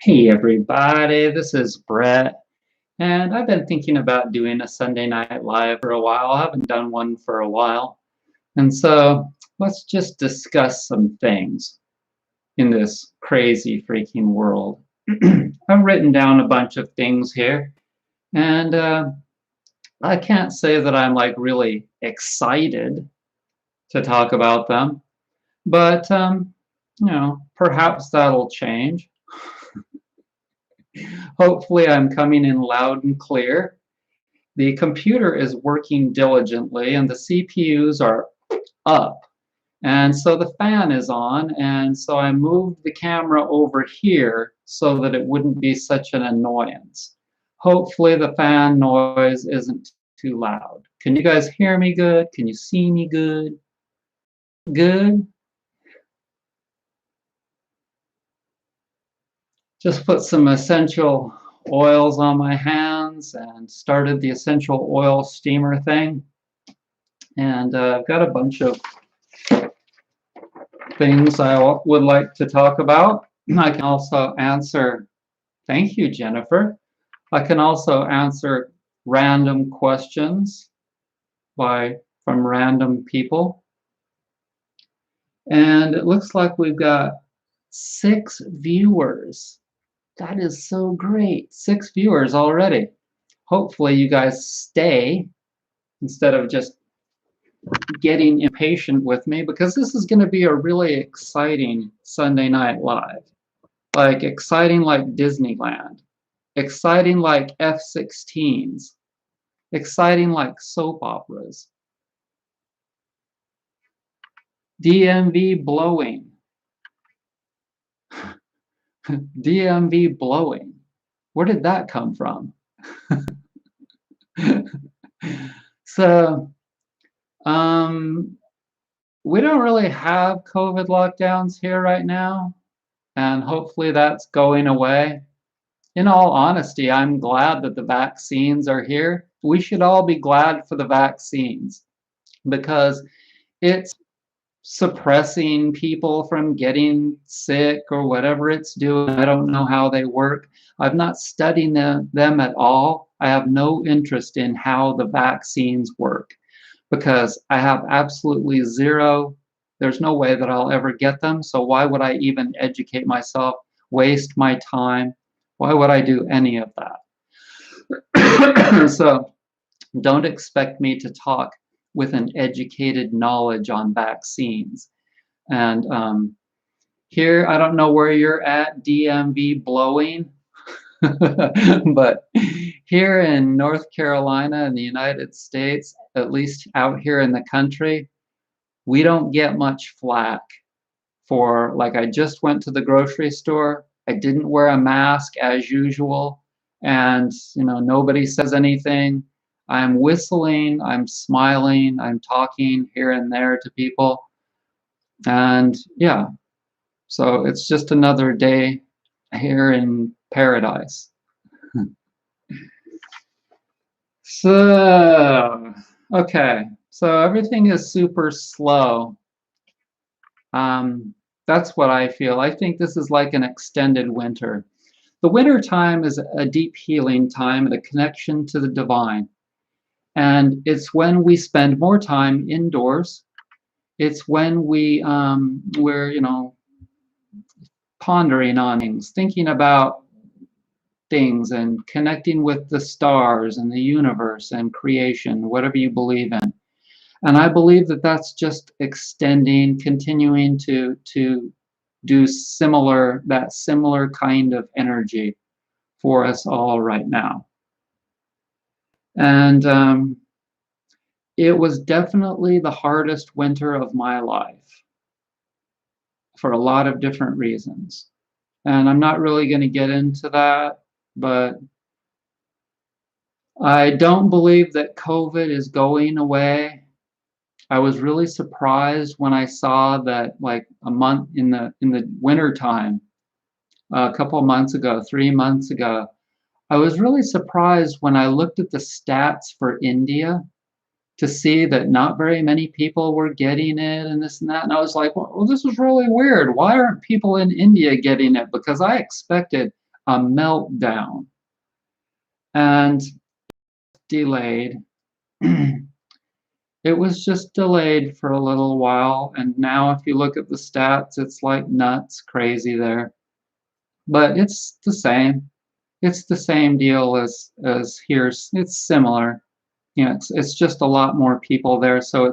Hey everybody, this is Brett, and I've been thinking about doing a Sunday Night Live for a while. I haven't done one for a while, and so let's just discuss some things in this crazy freaking world. I've written down a bunch of things here, and I can't say that I'm like really excited to talk about them, but perhaps that'll change. Hopefully, I'm coming in loud and clear. The computer is working diligently and the CPUs are up. And so the fan is on, and so I moved the camera over here so that it wouldn't be such an annoyance. Hopefully the fan noise isn't too loud. Can you guys hear me good? Can you see me good? Good? Just put some essential oils on my hands and started the essential oil steamer thing. And I've got a bunch of things I would like to talk about. I can also answer, thank you, Jennifer. I can also answer random questions from random people. And it looks like we've got 6 viewers. That is so great. 6 viewers already. Hopefully you guys stay instead of just getting impatient with me, because this is going to be a really exciting Sunday Night Live. Like exciting like Disneyland, exciting like F-16s, exciting like soap operas. DMV blowing. DMV blowing. Where did that come from? So, we don't really have COVID lockdowns here right now, and hopefully that's going away. In all honesty, I'm glad that the vaccines are here. We should all be glad for the vaccines because it's suppressing people from getting sick or whatever it's doing. I don't know how they work. I've not studied them at all. I have no interest in how the vaccines work because I have absolutely zero. There's no way that I'll ever get them. So why would I even educate myself, waste my time? Why would I do any of that? So don't expect me to talk with an educated knowledge on vaccines. And here, I don't know where you're at, DMV blowing, but here in North Carolina in the United States, at least out here in the country, we don't get much flack for, like, I just went to the grocery store, I didn't wear a mask as usual, and nobody says anything. I'm whistling, I'm smiling, I'm talking here and there to people, and yeah, so it's just another day here in paradise. So, okay, so everything is super slow. That's what I feel. I think this is like an extended winter. The winter time is a deep healing time and a connection to the divine. And it's when we spend more time indoors. It's when we're, pondering on things, thinking about things and connecting with the stars and the universe and creation, whatever you believe in. And I believe that that's just extending, continuing to do that similar kind of energy for us all right now. And it was definitely the hardest winter of my life for a lot of different reasons. And I'm not really going to get into that, but I don't believe that COVID is going away. I was really surprised when I saw that, like, a month in the winter time, a couple of months ago, 3 months ago, I was really surprised when I looked at the stats for India to see that not very many people were getting it and this and that. And I was like, well, this is really weird. Why aren't people in India getting it? Because I expected a meltdown and delayed. It was just delayed for a little while, and now if you look at the stats, it's like nuts crazy there. But it's the same. It's the same deal as here. It's similar. You know, it's just a lot more people there, so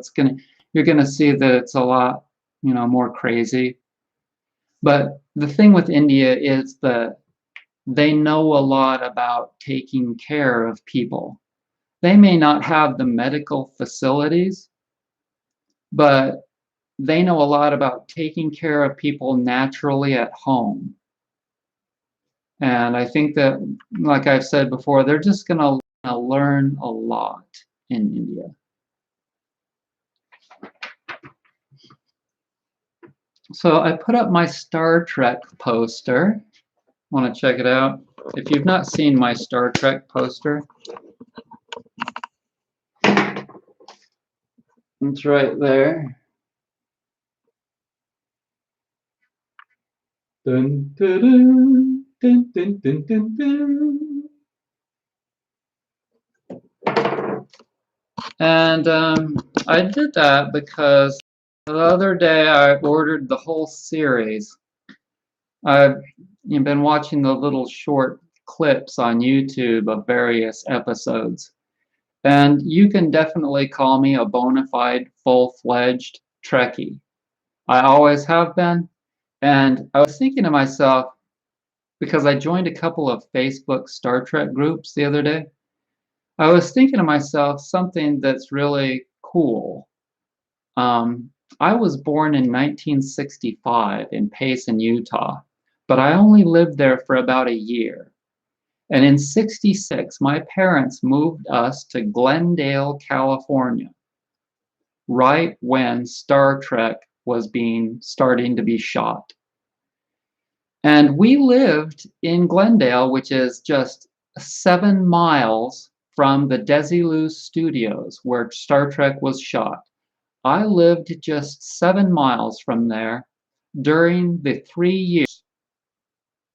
you're gonna see that it's a lot, more crazy. But the thing with India is that they know a lot about taking care of people. They may not have the medical facilities, but they know a lot about taking care of people naturally at home. And I think that, like I've said before, they're just going to learn a lot in India. So I put up my Star Trek poster. Want to check it out? If you've not seen my Star Trek poster, it's right there. Dun, dun, dun, dun, dun, dun, dun, dun. And I did that because the other day I ordered the whole series. I've been watching the little short clips on YouTube of various episodes. And you can definitely call me a bona fide, full-fledged Trekkie. I always have been. And I was thinking to myself, because I joined a couple of Facebook Star Trek groups the other day, I was thinking to myself something that's really cool. I was born in 1965 in Payson, Utah, but I only lived there for about a year. And in '66, my parents moved us to Glendale, California, right when Star Trek was starting to be shot. And we lived in Glendale, which is just 7 miles from the Desilu Studios where Star Trek was shot. I lived just 7 miles from there during the 3 years,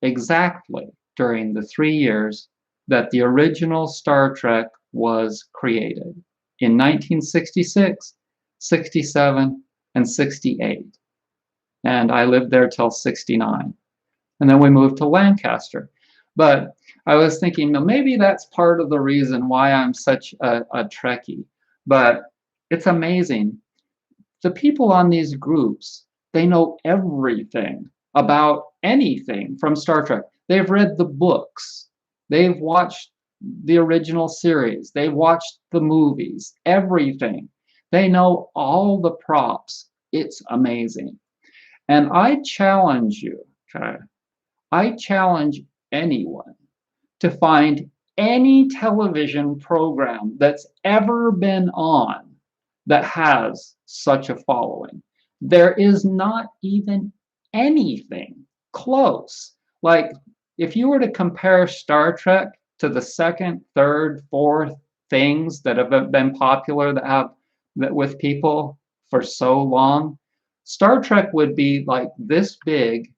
exactly during the 3 years that the original Star Trek was created in 1966, 67, and 68. And I lived there till 69. And then we moved to Lancaster. But I was thinking, maybe that's part of the reason why I'm such a Trekkie. But it's amazing. The people on these groups, they know everything about anything from Star Trek. They've read the books. They've watched the original series. They've watched the movies, everything. They know all the props. It's amazing. And I challenge you, okay? I challenge anyone to find any television program that's ever been on that has such a following. There is not even anything close. Like, if you were to compare Star Trek to the second, third, fourth things that have been popular that with people for so long, Star Trek would be like this big,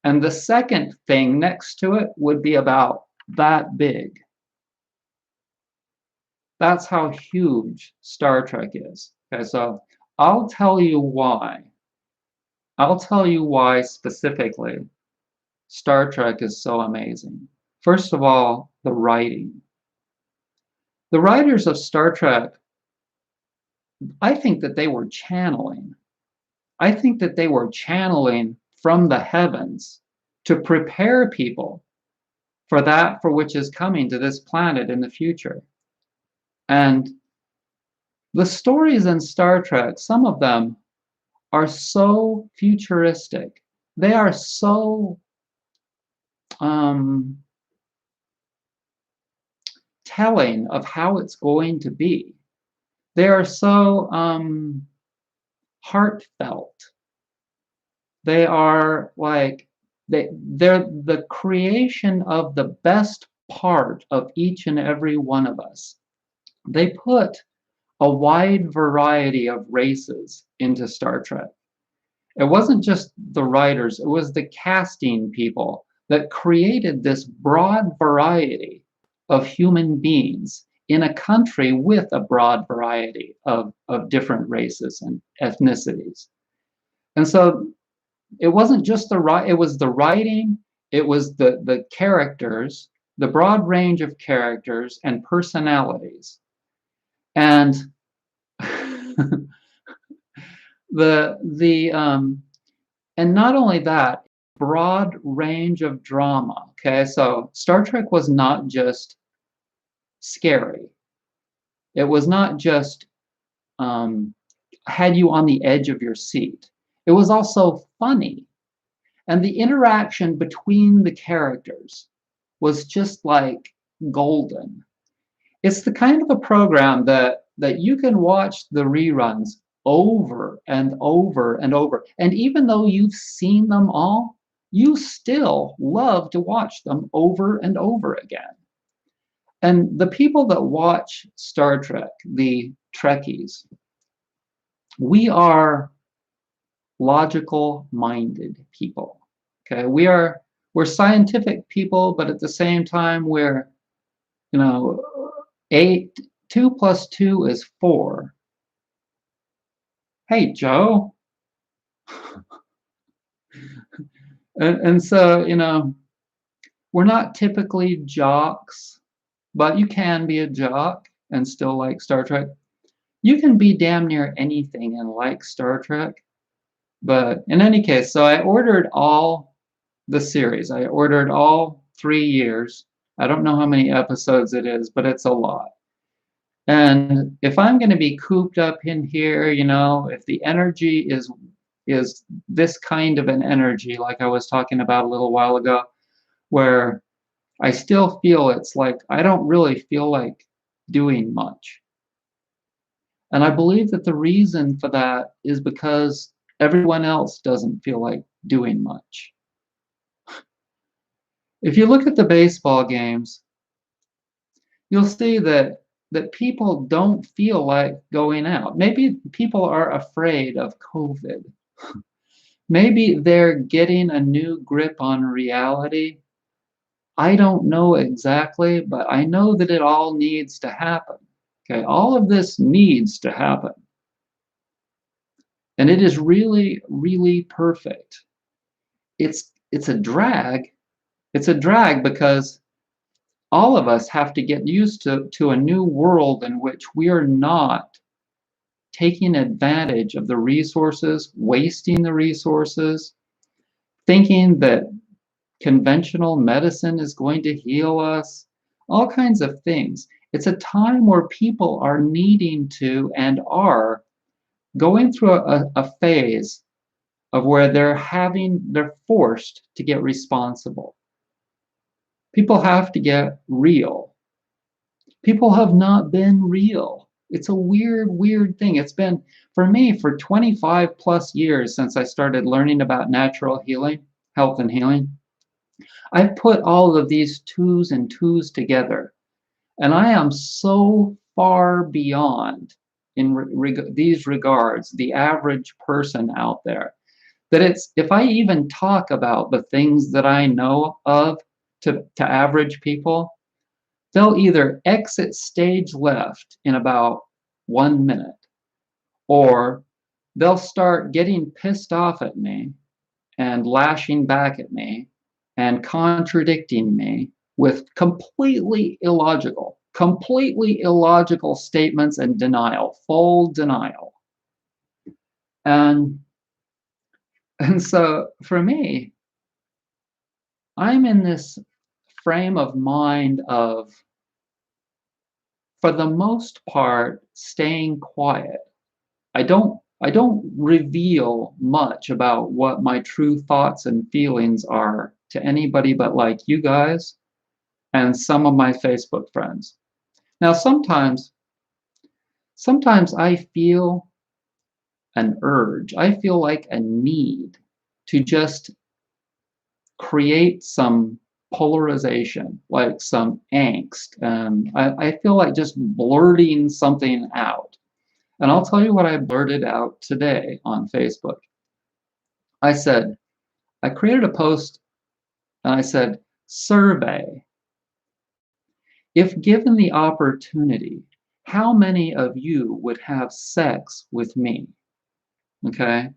and the second thing next to it would be about that big. That's how huge Star Trek is. Okay, so I'll tell you why. I'll tell you why specifically Star Trek is so amazing. First of all, the writing. The writers of Star Trek, I think that they were channeling. I think that they were channeling from the heavens to prepare people for that for which is coming to this planet in the future. And the stories in Star Trek, some of them are so futuristic. They are so telling of how it's going to be. They are so heartfelt. They are like, they're the creation of the best part of each and every one of us. They put a wide variety of races into Star Trek. It wasn't just the writers, it was the casting people that created this broad variety of human beings in a country with a broad variety of different races and ethnicities. And so it wasn't just it was the writing, it was the characters, the broad range of characters and personalities. And and not only that, broad range of drama. Okay, so Star Trek was not just scary. It was not just had you on the edge of your seat. It was also funny. And the interaction between the characters was just like golden. It's the kind of a program that you can watch the reruns over and over and over. And even though you've seen them all, you still love to watch them over and over again. And the people that watch Star Trek, the Trekkies, we are logical minded people. Okay, we're scientific people, but at the same time we're, you know, 2 plus 2 is 4. Hey, Joe. And so, we're not typically jocks, but you can be a jock and still like Star Trek. You can be damn near anything and like Star Trek. But in any case, so I ordered all the series. I ordered all 3 years. I don't know how many episodes it is, but it's a lot. And if I'm going to be cooped up in here, if the energy is this kind of an energy, like I was talking about a little while ago, where I still feel it's like I don't really feel like doing much. And I believe that the reason for that is because everyone else doesn't feel like doing much. If you look at the baseball games, you'll see that people don't feel like going out. Maybe people are afraid of COVID. Maybe they're getting a new grip on reality. I don't know exactly, but I know that it all needs to happen. Okay, all of this needs to happen. And it is really, really perfect. It's a drag. It's a drag because all of us have to get used to a new world in which we are not taking advantage of the resources, wasting the resources, thinking that conventional medicine is going to heal us, all kinds of things. It's a time where people are needing to and are going through a phase of where they're forced to get responsible. People have to get real. People have not been real. It's a weird, weird thing. It's been, for me, for 25 plus years since I started learning about natural healing, health and healing. I've put all of these twos and twos together, and I am so far beyond in these regards the average person out there that if I even talk about the things that I know of to average people, they'll either exit stage left in about 1 minute, or they'll start getting pissed off at me and lashing back at me and contradicting me with completely illogical statements and denial, full denial. And so for me, I'm in this frame of mind of, for the most part, staying quiet. I don't reveal much about what my true thoughts and feelings are to anybody but like you guys and some of my Facebook friends. Now, sometimes I feel an urge. I feel like a need to just create some polarization, like some angst. And I feel like just blurting something out. And I'll tell you what I blurted out today on Facebook. I said, I created a post And I said, survey. If given the opportunity, how many of you would have sex with me? Okay.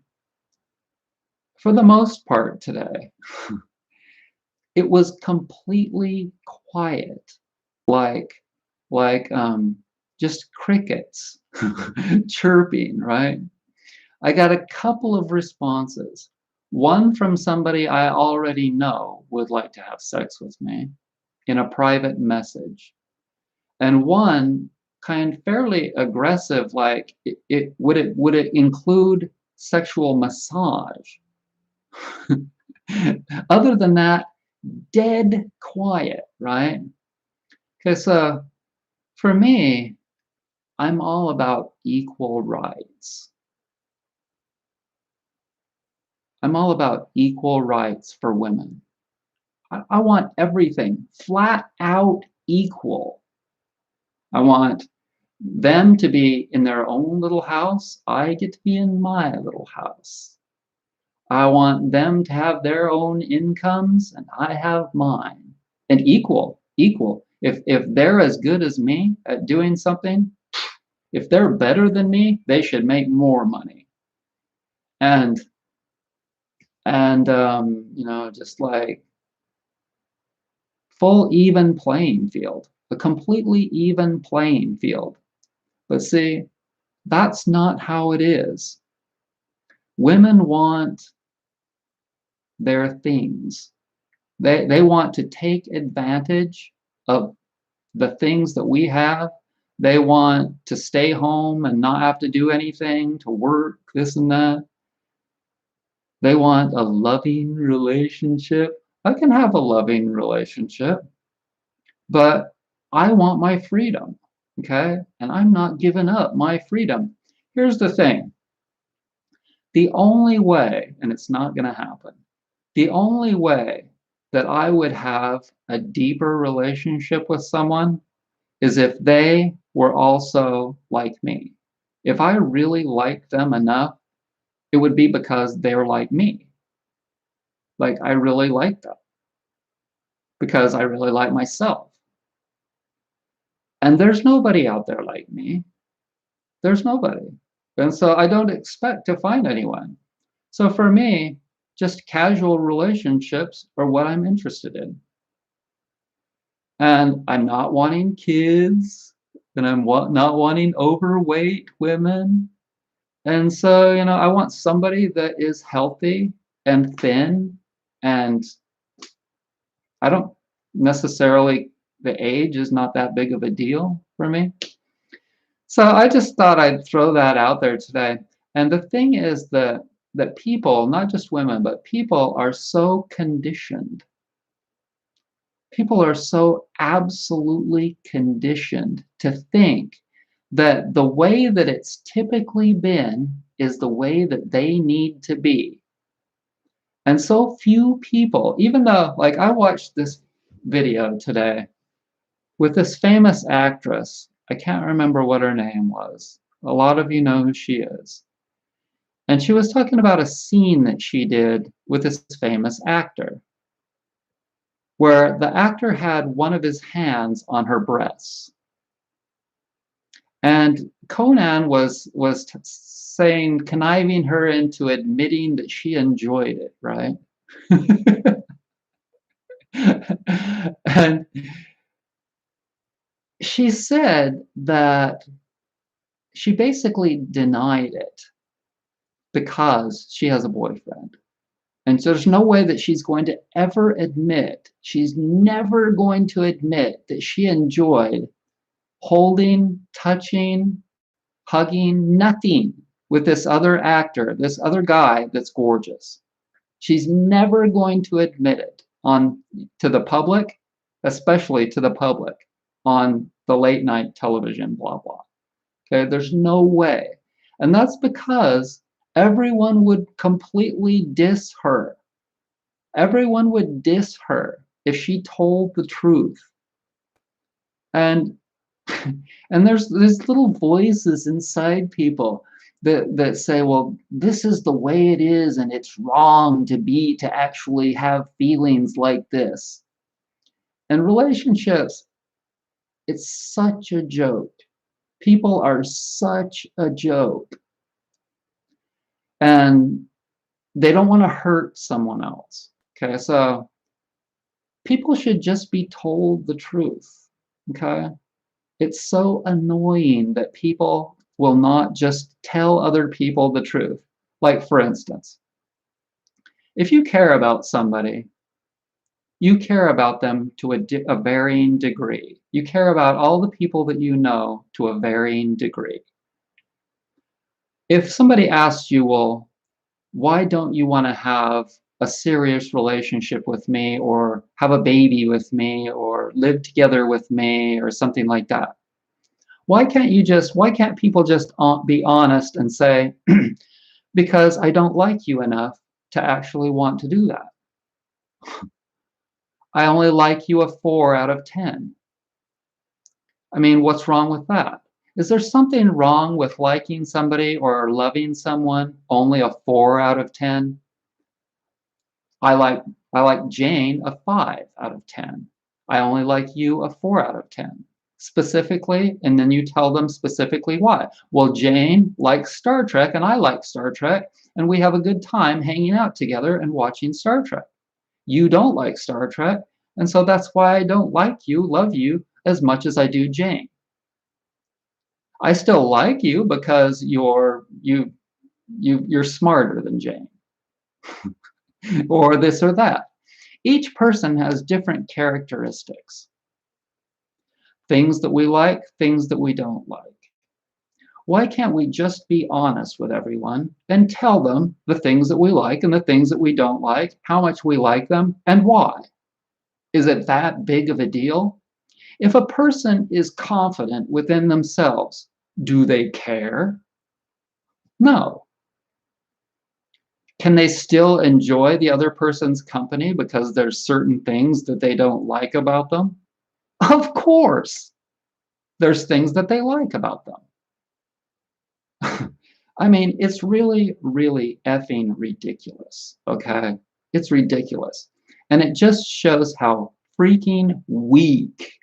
For the most part today, it was completely quiet, like just crickets chirping, right? I got a couple of responses. One from somebody I already know would like to have sex with me in a private message. And one kind fairly aggressive, like it would it include sexual massage? Other than that, dead quiet, right? Okay, so for me, I'm all about equal rights. I'm all about equal rights for women. I want everything flat out equal. I want them to be in their own little house. I get to be in my little house. I want them to have their own incomes and I have mine. And equal. If they're as good as me at doing something, if they're better than me, they should make more money. And just like full even playing field, a completely even playing field. But see, that's not how it is. Women want their things. They want to take advantage of the things that we have. They want to stay home and not have to do anything, to work, this and that. They want a loving relationship. I can have a loving relationship, but I want my freedom, okay? And I'm not giving up my freedom. Here's the thing. The only way, and it's not going to happen, the only way that I would have a deeper relationship with someone is if they were also like me. If I really liked them enough, it would be because they're like me. Like I really like them because I really like myself. And there's nobody out there like me. There's nobody. And so I don't expect to find anyone. So for me, just casual relationships are what I'm interested in. And I'm not wanting kids, and I'm not wanting overweight women. And so, I want somebody that is healthy and thin, and I don't necessarily, the age is not that big of a deal for me. So I just thought I'd throw that out there today. And the thing is that people, not just women, but people are so conditioned. People are so absolutely conditioned to think that the way that it's typically been is the way that they need to be. And so few people, even though, like, I watched this video today with this famous actress. I can't remember what her name was. A lot of you know who she is. And she was talking about a scene that she did with this famous actor, where the actor had one of his hands on her breasts. And Conan was saying, conniving her into admitting that she enjoyed it, right? And she said that she basically denied it because she has a boyfriend. And so there's no way that she's going to ever admit, she's never going to admit that she enjoyed holding, touching, hugging, nothing with this other actor, this other guy that's gorgeous. She's never going to admit it to the public, especially to the public on the late night television, blah, blah. Okay, there's no way. And that's because everyone would completely diss her. Everyone would diss her if she told the truth. And and there's little voices inside people that say, well, this is the way it is, and it's wrong to actually have feelings like this. And relationships, it's such a joke. People are such a joke. And they don't want to hurt someone else. Okay, so people should just be told the truth. Okay, it's so annoying that people will not just tell other people the truth. Like, for instance, if you care about somebody, you care about them to a varying degree. You care about all the people that you know to a varying degree. If somebody asks you, well, why don't you want to have a serious relationship with me, or have a baby with me, or live together with me, or something like that? Why can't people just be honest and say, because I don't like you enough to actually want to do that. I only like you a 4 out of 10. I mean, what's wrong with that? Is there something wrong with liking somebody or loving someone only a 4 out of 10? I like Jane a 5 out of 10. I only like you a 4 out of 10. Specifically, and then you tell them specifically why. Well, Jane likes Star Trek and I like Star Trek, and we have a good time hanging out together and watching Star Trek. You don't like Star Trek, and so that's why I don't like you, love you as much as I do Jane. I still like you because you're smarter than Jane, or this or that. Each person has different characteristics. Things that we like, things that we don't like. Why can't we just be honest with everyone and tell them the things that we like and the things that we don't like, how much we like them, and why? Is it that big of a deal? If a person is confident within themselves, do they care? No. Can they still enjoy the other person's company because there's certain things that they don't like about them? Of course. There's things that they like about them. I mean, it's really, really effing ridiculous, okay? It's ridiculous. And it just shows how freaking weak,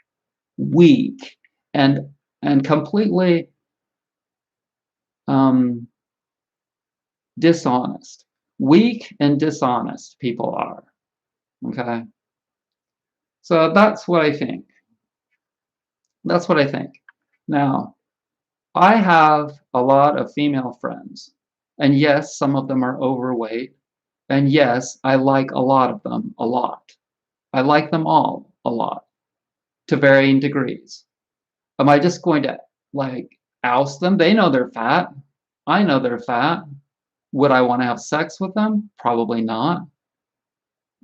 and completely dishonest. Weak and dishonest people are, okay? So that's what I think. That's what I think. Now, I have a lot of female friends, and yes, some of them are overweight, and yes, I like a lot of them a lot. I like them all a lot, to varying degrees. Am I just going to, like, oust them? They know they're fat. I know they're fat. Would I want to have sex with them? Probably not.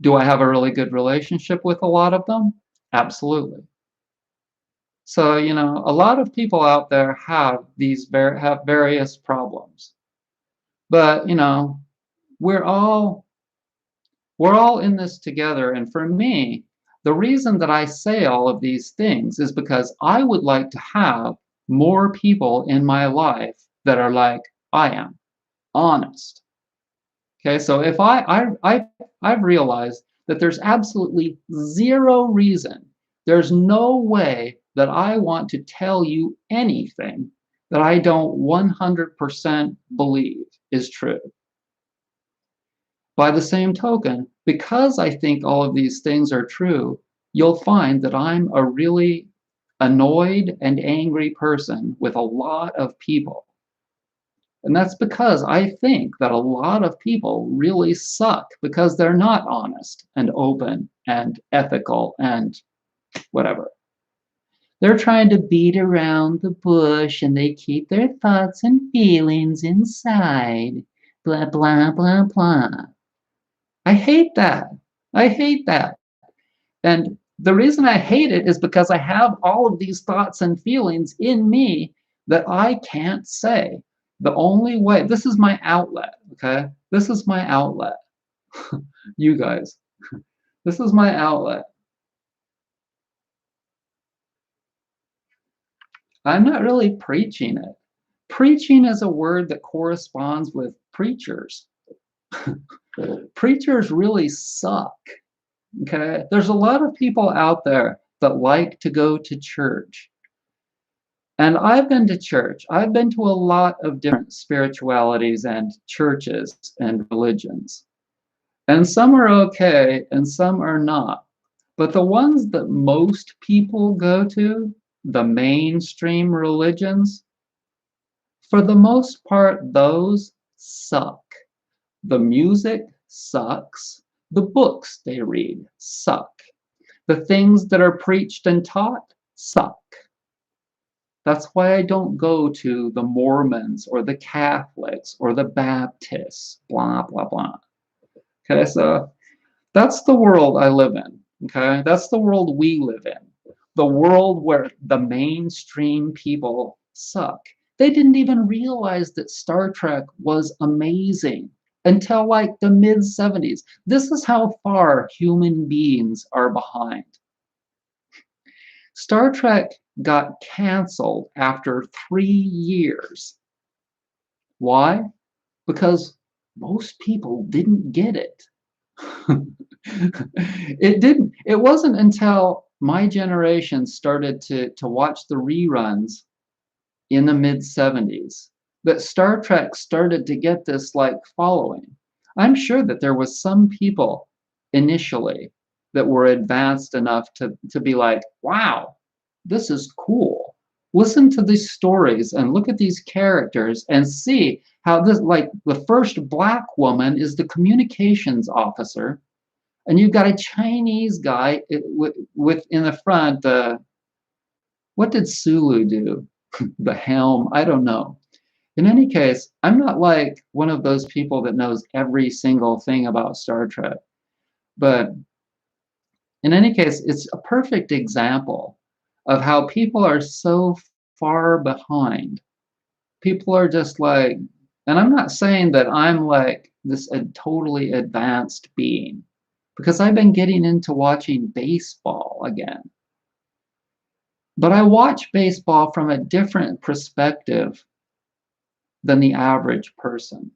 Do I have a really good relationship with a lot of them? Absolutely. So, a lot of people out there have have various problems. But, we're all in this together. And for me, the reason that I say all of these things is because I would like to have more people in my life that are like I am, honest. Okay, so if I've realized that there's absolutely zero reason, there's no way that I want to tell you anything that I don't 100% believe is true. By the same token, because I think all of these things are true, you'll find that I'm a really annoyed and angry person with a lot of people. And that's because I think that a lot of people really suck because they're not honest and open and ethical and whatever. They're trying to beat around the bush and they keep their thoughts and feelings inside. Blah, blah, blah, blah. I hate that. I hate that. And the reason I hate it is because I have all of these thoughts and feelings in me that I can't say. The only way, this is my outlet, okay? This is my outlet. You guys, this is my outlet. I'm not really preaching it. Preaching is a word that corresponds with preachers. Preachers really suck. Okay. There's a lot of people out there that like to go to church. And I've been to church. I've been to a lot of different spiritualities and churches and religions. And some are okay and some are not. But the ones that most people go to, the mainstream religions, for the most part, those suck. The music sucks. The books they read suck. The things that are preached and taught suck. That's why I don't go to the Mormons or the Catholics or the Baptists, blah, blah, blah. Okay, so that's the world I live in. Okay, that's the world we live in. The world where the mainstream people suck. They didn't even realize that Star Trek was amazing until like the mid 70s. This is how far human beings are behind. Star Trek got canceled after 3 years. Why? Because most people didn't get it. It wasn't until my generation started to watch the reruns in the mid 70s that Star Trek started to get this like following. I'm sure that there was some people initially that were advanced enough to be like, wow, this is cool. Listen to these stories and look at these characters and see how this, like the first black woman is the communications officer, and you've got a Chinese guy with in the front. What did Sulu do? The helm? I don't know. In any case, I'm not like one of those people that knows every single thing about Star Trek. But in any case, it's a perfect example of how people are so far behind. People are just like, and I'm not saying that I'm like this a totally advanced being, because I've been getting into watching baseball again. But I watch baseball from a different perspective than the average person.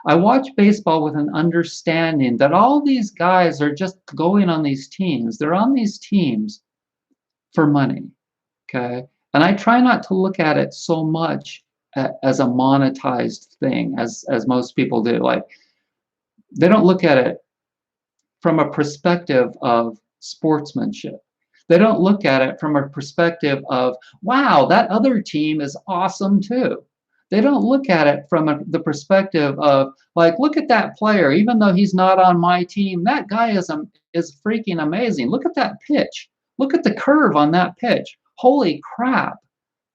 I watch baseball with an understanding that all these guys are just going on these teams. They're on these teams for money. Okay. And I try not to look at it so much as a monetized thing as most people do. Like, they don't look at it from a perspective of sportsmanship. They don't look at it from a perspective of, wow, that other team is awesome too. They don't look at it from the perspective of, like, look at that player, even though he's not on my team, that guy is freaking amazing. Look at that pitch. Look at the curve on that pitch. Holy crap.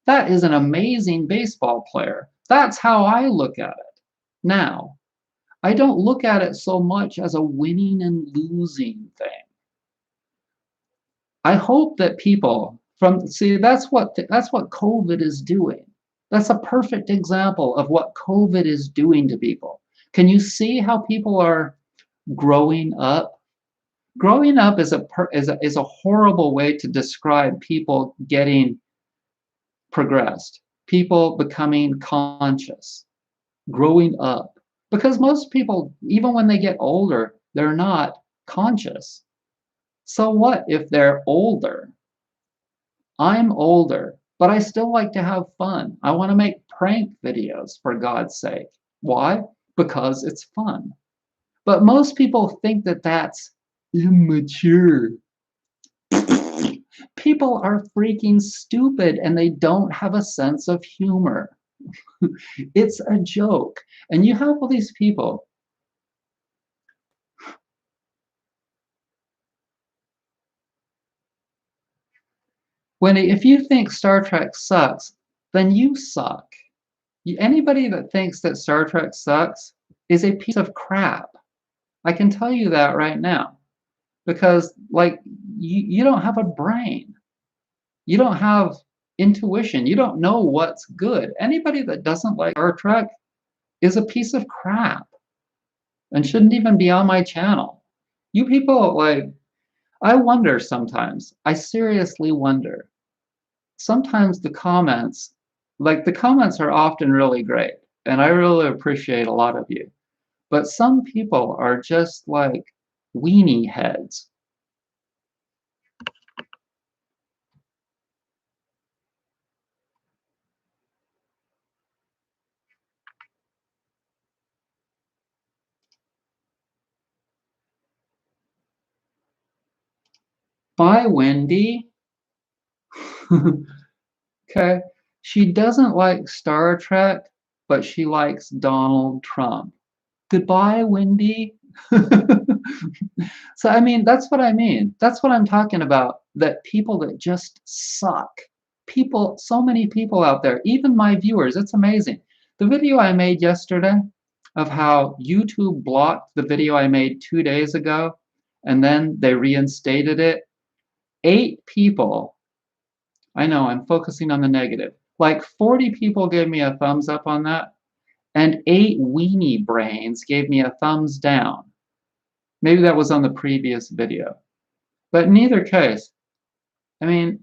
That is an amazing baseball player. That's how I look at it. Now, I don't look at it so much as a winning and losing thing. I hope that people that's what COVID is doing. That's a perfect example of what COVID is doing to people. Can you see how people are growing up? Growing up is a horrible way to describe people getting progressed, people becoming conscious, growing up. Because most people, even when they get older, they're not conscious. So what if they're older? I'm older, but I still like to have fun. I want to make prank videos, for God's sake. Why? Because it's fun. But most people think that that's immature. People are freaking stupid and they don't have a sense of humor. It's a joke. And you have all these people. If you think Star Trek sucks, then you suck. Anybody that thinks that Star Trek sucks is a piece of crap. I can tell you that right now. Because, like, you don't have a brain. You don't have intuition. You don't know what's good. Anybody that doesn't like Star Trek is a piece of crap and shouldn't even be on my channel. You people, like, I wonder sometimes. I seriously wonder. Sometimes the comments Like the comments are often really great, and I really appreciate a lot of you. But some people are just like weenie heads. Bye, Wendy. Okay. She doesn't like Star Trek, but she likes Donald Trump. Goodbye, Wendy. So, I mean, that's what I mean. That's what I'm talking about. That people that just suck. People, so many people out there, even my viewers, it's amazing. The video I made yesterday of how YouTube blocked the video I made 2 days ago, and then they reinstated it. 8 people, I know I'm focusing on the negative, like 40 people gave me a thumbs up on that, and 8 weenie brains gave me a thumbs down. Maybe that was on the previous video. But in either case, I mean,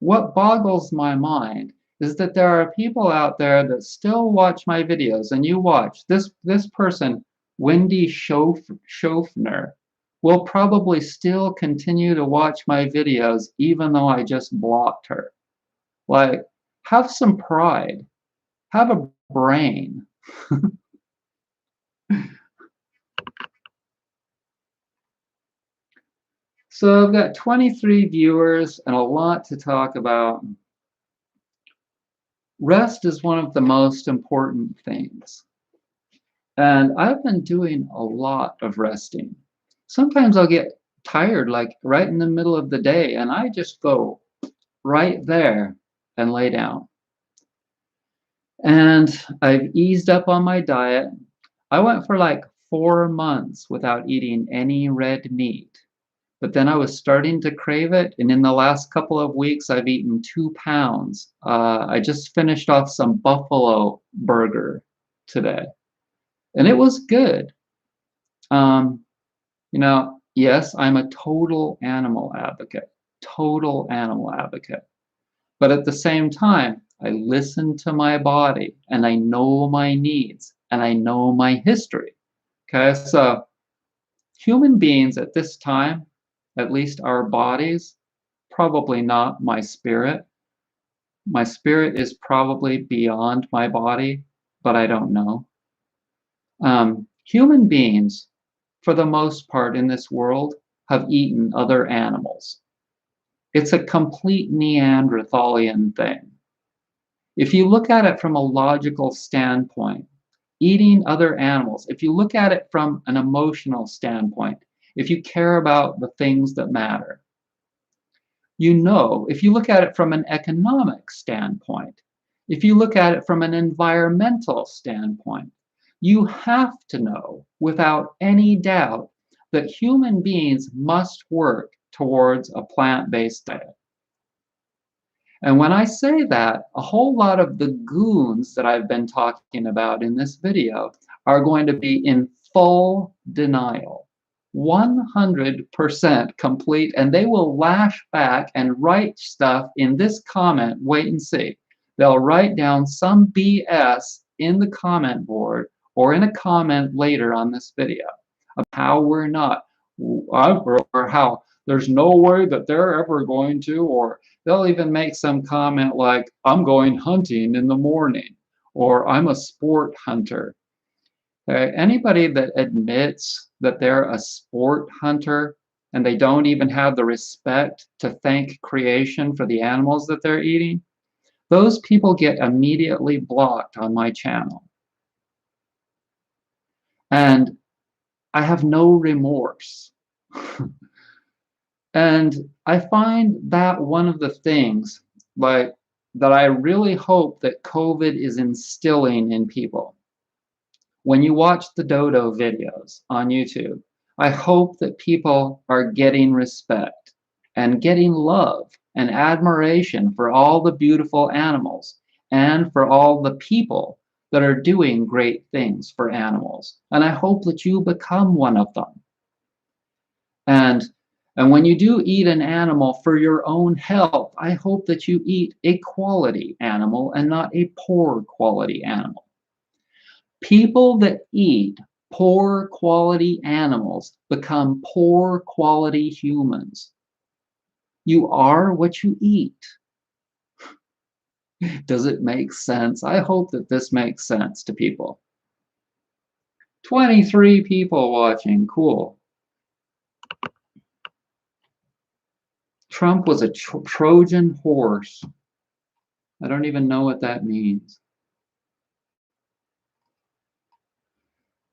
what boggles my mind is that there are people out there that still watch my videos, and you watch this person, Wendy Schofner, will probably still continue to watch my videos even though I just blocked her. Like, have some pride, have a brain. So I've got 23 viewers and a lot to talk about. Rest is one of the most important things. And I've been doing a lot of resting. Sometimes I'll get tired, like right in the middle of the day, and I just go right there and lay down. And I've eased up on my diet. I went for like 4 months without eating any red meat. But then I was starting to crave it, and in the last couple of weeks, I've eaten 2 pounds. I just finished off some buffalo burger today, and it was good. Um, yes, I'm a total animal advocate. But at the same time, I listen to my body, and I know my needs, and I know my history. Okay, so human beings at this time, at least our bodies, probably not my spirit. My spirit is probably beyond my body, but I don't know. Human beings, for the most part in this world, have eaten other animals. It's a complete Neanderthalian thing. If you look at it from a logical standpoint, eating other animals, if you look at it from an emotional standpoint, if you care about the things that matter, if you look at it from an economic standpoint, if you look at it from an environmental standpoint, you have to know without any doubt that human beings must work towards a plant-based diet. And when I say that, a whole lot of the goons that I've been talking about in this video are going to be in full denial. 100% complete, and they will lash back and write stuff in this comment. Wait and see. They'll write down some BS in the comment board or in a comment later on this video of how we're not, or how there's no way that they're ever going to, or they'll even make some comment like, I'm going hunting in the morning, or I'm a sport hunter. Anybody that admits that they're a sport hunter and they don't even have the respect to thank creation for the animals that they're eating, those people get immediately blocked on my channel. And I have no remorse. And I find that one of the things like that I really hope that COVID is instilling in people. When you watch the dodo videos on YouTube, I hope that people are getting respect and getting love and admiration for all the beautiful animals and for all the people that are doing great things for animals. And I hope that you become one of them. And when you do eat an animal for your own health, I hope that you eat a quality animal and not a poor quality animal. People that eat poor quality animals become poor quality humans. You are what you eat. Does it make sense? I hope that this makes sense to people. 23 people watching. Cool. Trump was a Trojan horse. I don't even know what that means.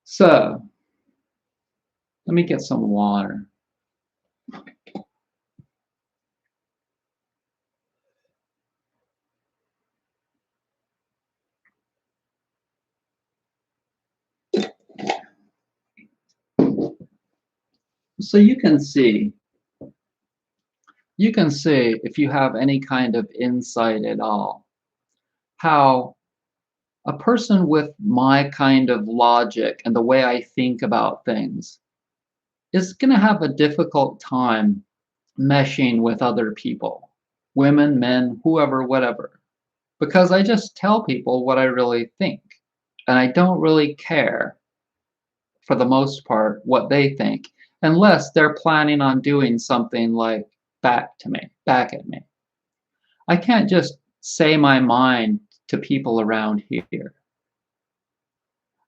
So, let me get some water. So you can see if you have any kind of insight at all, how a person with my kind of logic and the way I think about things is going to have a difficult time meshing with other people, women, men, whoever, whatever, because I just tell people what I really think, and I don't really care, for the most part, what they think, unless they're planning on doing something like back at me. I can't just say my mind to people around here.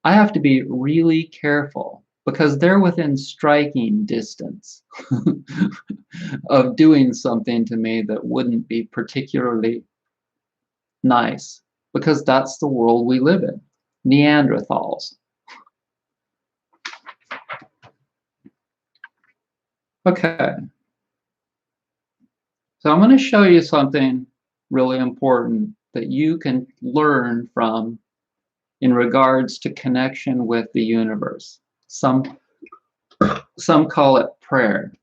I have to be really careful because they're within striking distance of doing something to me that wouldn't be particularly nice, because that's the world we live in. Neanderthals. Okay. So I'm going to show you something really important that you can learn from in regards to connection with the universe. Some call it prayer.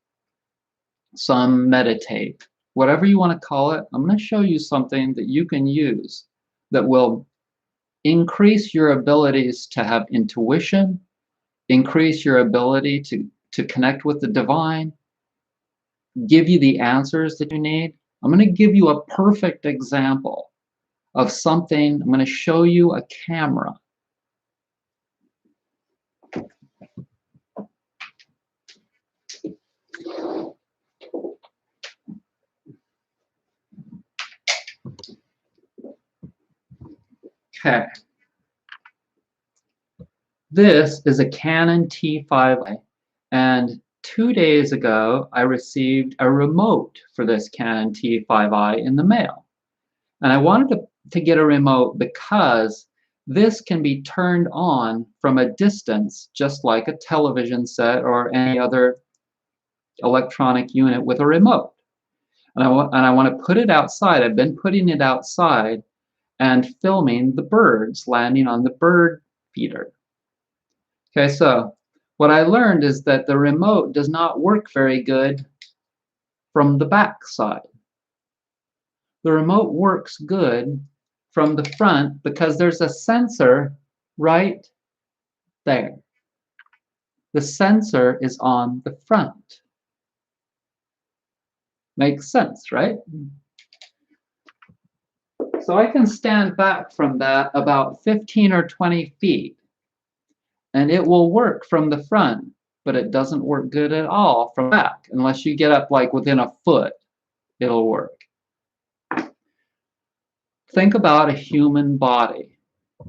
Some meditate. Whatever you want to call it, I'm going to show you something that you can use that will increase your abilities to have intuition, increase your ability to connect with the divine, give you the answers that you need. I'm going to give you a perfect example of something. I'm going to show you a camera. Okay. This is a Canon T5i, and 2 days ago I received a remote for this Canon T5i in the mail. And I wanted to get a remote because this can be turned on from a distance, just like a television set or any other electronic unit with a remote. And I want to put it outside. I've been putting it outside and filming the birds landing on the bird feeder. Okay, so what I learned is that the remote does not work very good from the back side. The remote works good from the front because there's a sensor right there. The sensor is on the front. Makes sense, right? So I can stand back from that about 15 or 20 feet, and it will work from the front, but it doesn't work good at all from back. Unless you get up like within a foot, it'll work. Think about a human body.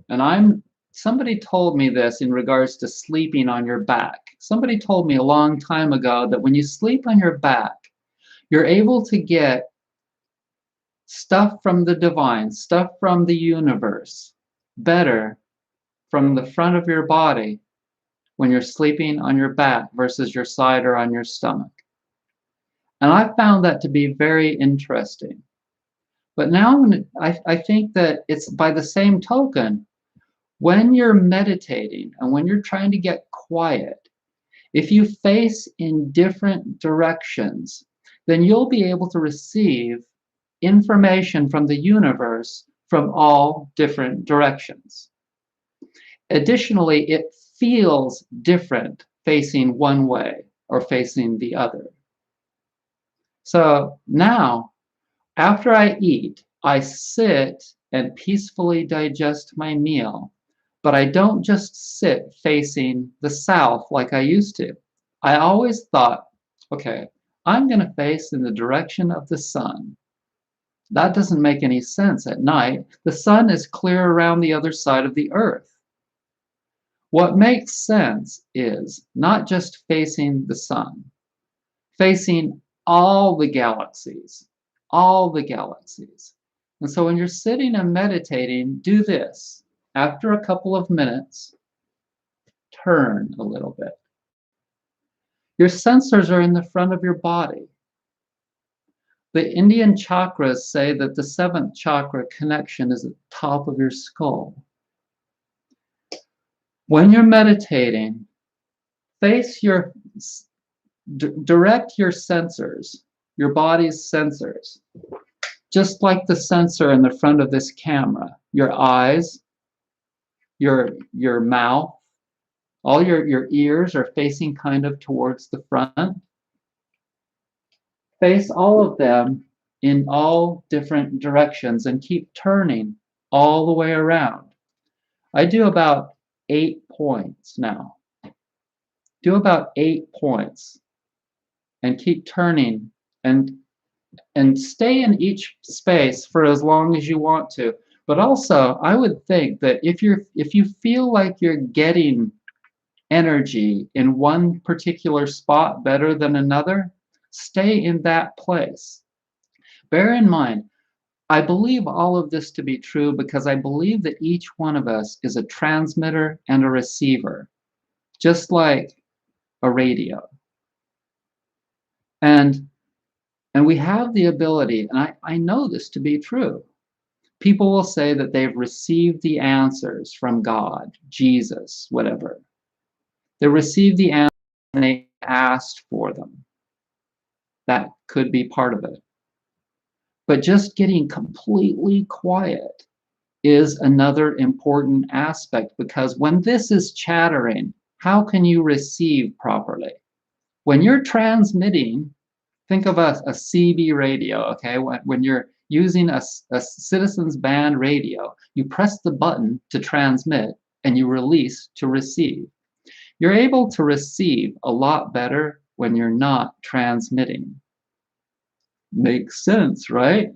And somebody told me this in regards to sleeping on your back. Somebody told me a long time ago that when you sleep on your back, you're able to get stuff from the divine, stuff from the universe, better from the front of your body when you're sleeping on your back versus your side or on your stomach. And I found that to be very interesting. But now I think that it's by the same token, when you're meditating and when you're trying to get quiet, if you face in different directions, then you'll be able to receive information from the universe from all different directions. Additionally, it feels different facing one way or facing the other. So now After I eat, I sit and peacefully digest my meal, but I don't just sit facing the south like I used to. I always thought, okay, I'm going to face in the direction of the sun. That doesn't make any sense at night. The sun is clear around the other side of the earth. What makes sense is not just facing the sun, facing all the galaxies, all the galaxies. And so when you're sitting and meditating, do this. After a couple of minutes, turn a little bit. Your sensors are in the front of your body. The Indian chakras say that the seventh chakra connection is at the top of your skull. When you're meditating, face your, direct your sensors, your body's sensors, just like the sensor in the front of this camera. Your eyes, your mouth, all your ears are facing kind of towards the front. Face all of them in all different directions and keep turning all the way around. I do about 8 points now. Do about 8 points and keep turning and stay in each space for as long as you want to. But also, I would think that if you feel like you're getting energy in one particular spot better than another, stay in that place. Bear in mind, I believe all of this to be true because I believe that each one of us is a transmitter and a receiver, just like a radio. And we have the ability, and I know this to be true. People will say that they've received the answers from God, Jesus, whatever. They received the answers and they asked for them. That could be part of it. But just getting completely quiet is another important aspect, because when this is chattering, how can you receive properly? When you're transmitting, think of a CB radio, okay? When you're using a citizens band radio, you press the button to transmit and you release to receive. You're able to receive a lot better when you're not transmitting. Makes sense, right?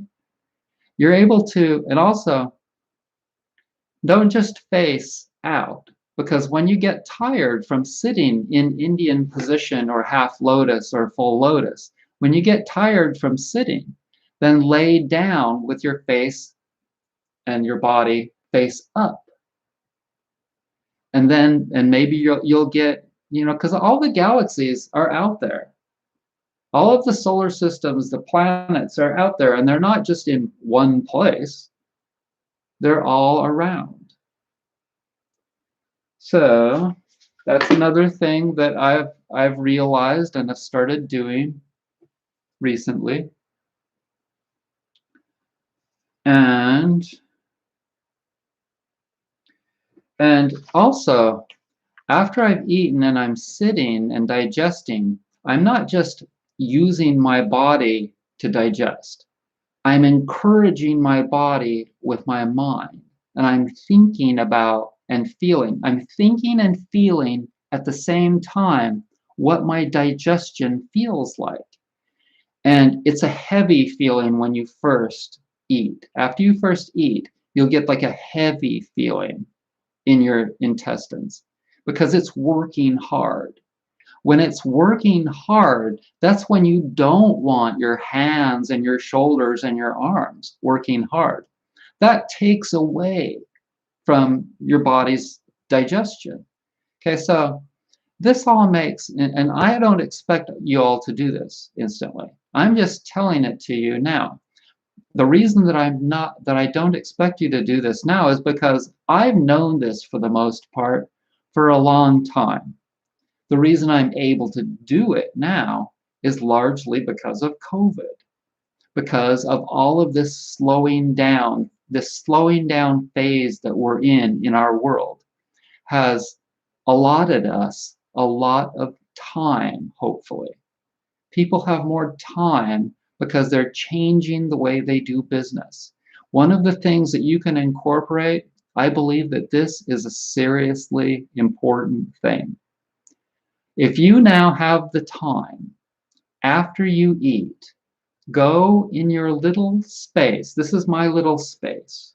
You're able to, and also, don't just face out, because when you get tired from sitting in Indian position or half lotus or full lotus, when you get tired from sitting, then lay down with your face and your body face up. And maybe you'll get, because all the galaxies are out there. All of the solar systems, the planets are out there, and they're not just in one place. They're all around. So that's another thing that I've realized and have started doing recently. And also, after I've eaten and I'm sitting and digesting, I'm not just using my body to digest. I'm encouraging my body with my mind, and I'm thinking about and feeling. I'm thinking and feeling at the same time what my digestion feels like. And it's a heavy feeling when you first eat. After you first eat, you'll get like a heavy feeling in your intestines because it's working hard. When it's working hard, that's when you don't want your hands and your shoulders and your arms working hard. That takes away from your body's digestion. Okay, so this all makes, and I don't expect you all to do this instantly. I'm just telling it to you now. The reason that I don't expect you to do this now is because I've known this for the most part for a long time. The reason I'm able to do it now is largely because of COVID, because of all of this slowing down phase that we're in our world has allotted us a lot of time, hopefully. People have more time because they're changing the way they do business. One of the things that you can incorporate, I believe that this is a seriously important thing. If you now have the time after you eat, go in your little space. This is my little space.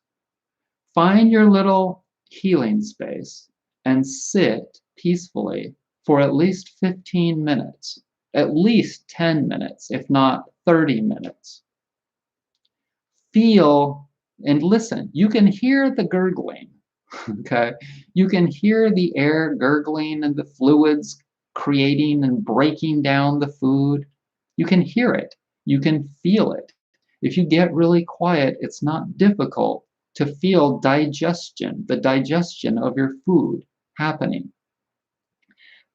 Find your little healing space and sit peacefully for at least 15 minutes, at least 10 minutes, if not 30 minutes. Feel and listen. You can hear the gurgling, okay? You can hear the air gurgling and the fluids creating and breaking down the food. You can hear it. You can feel it. If you get really quiet, it's not difficult to feel digestion, the digestion of your food happening.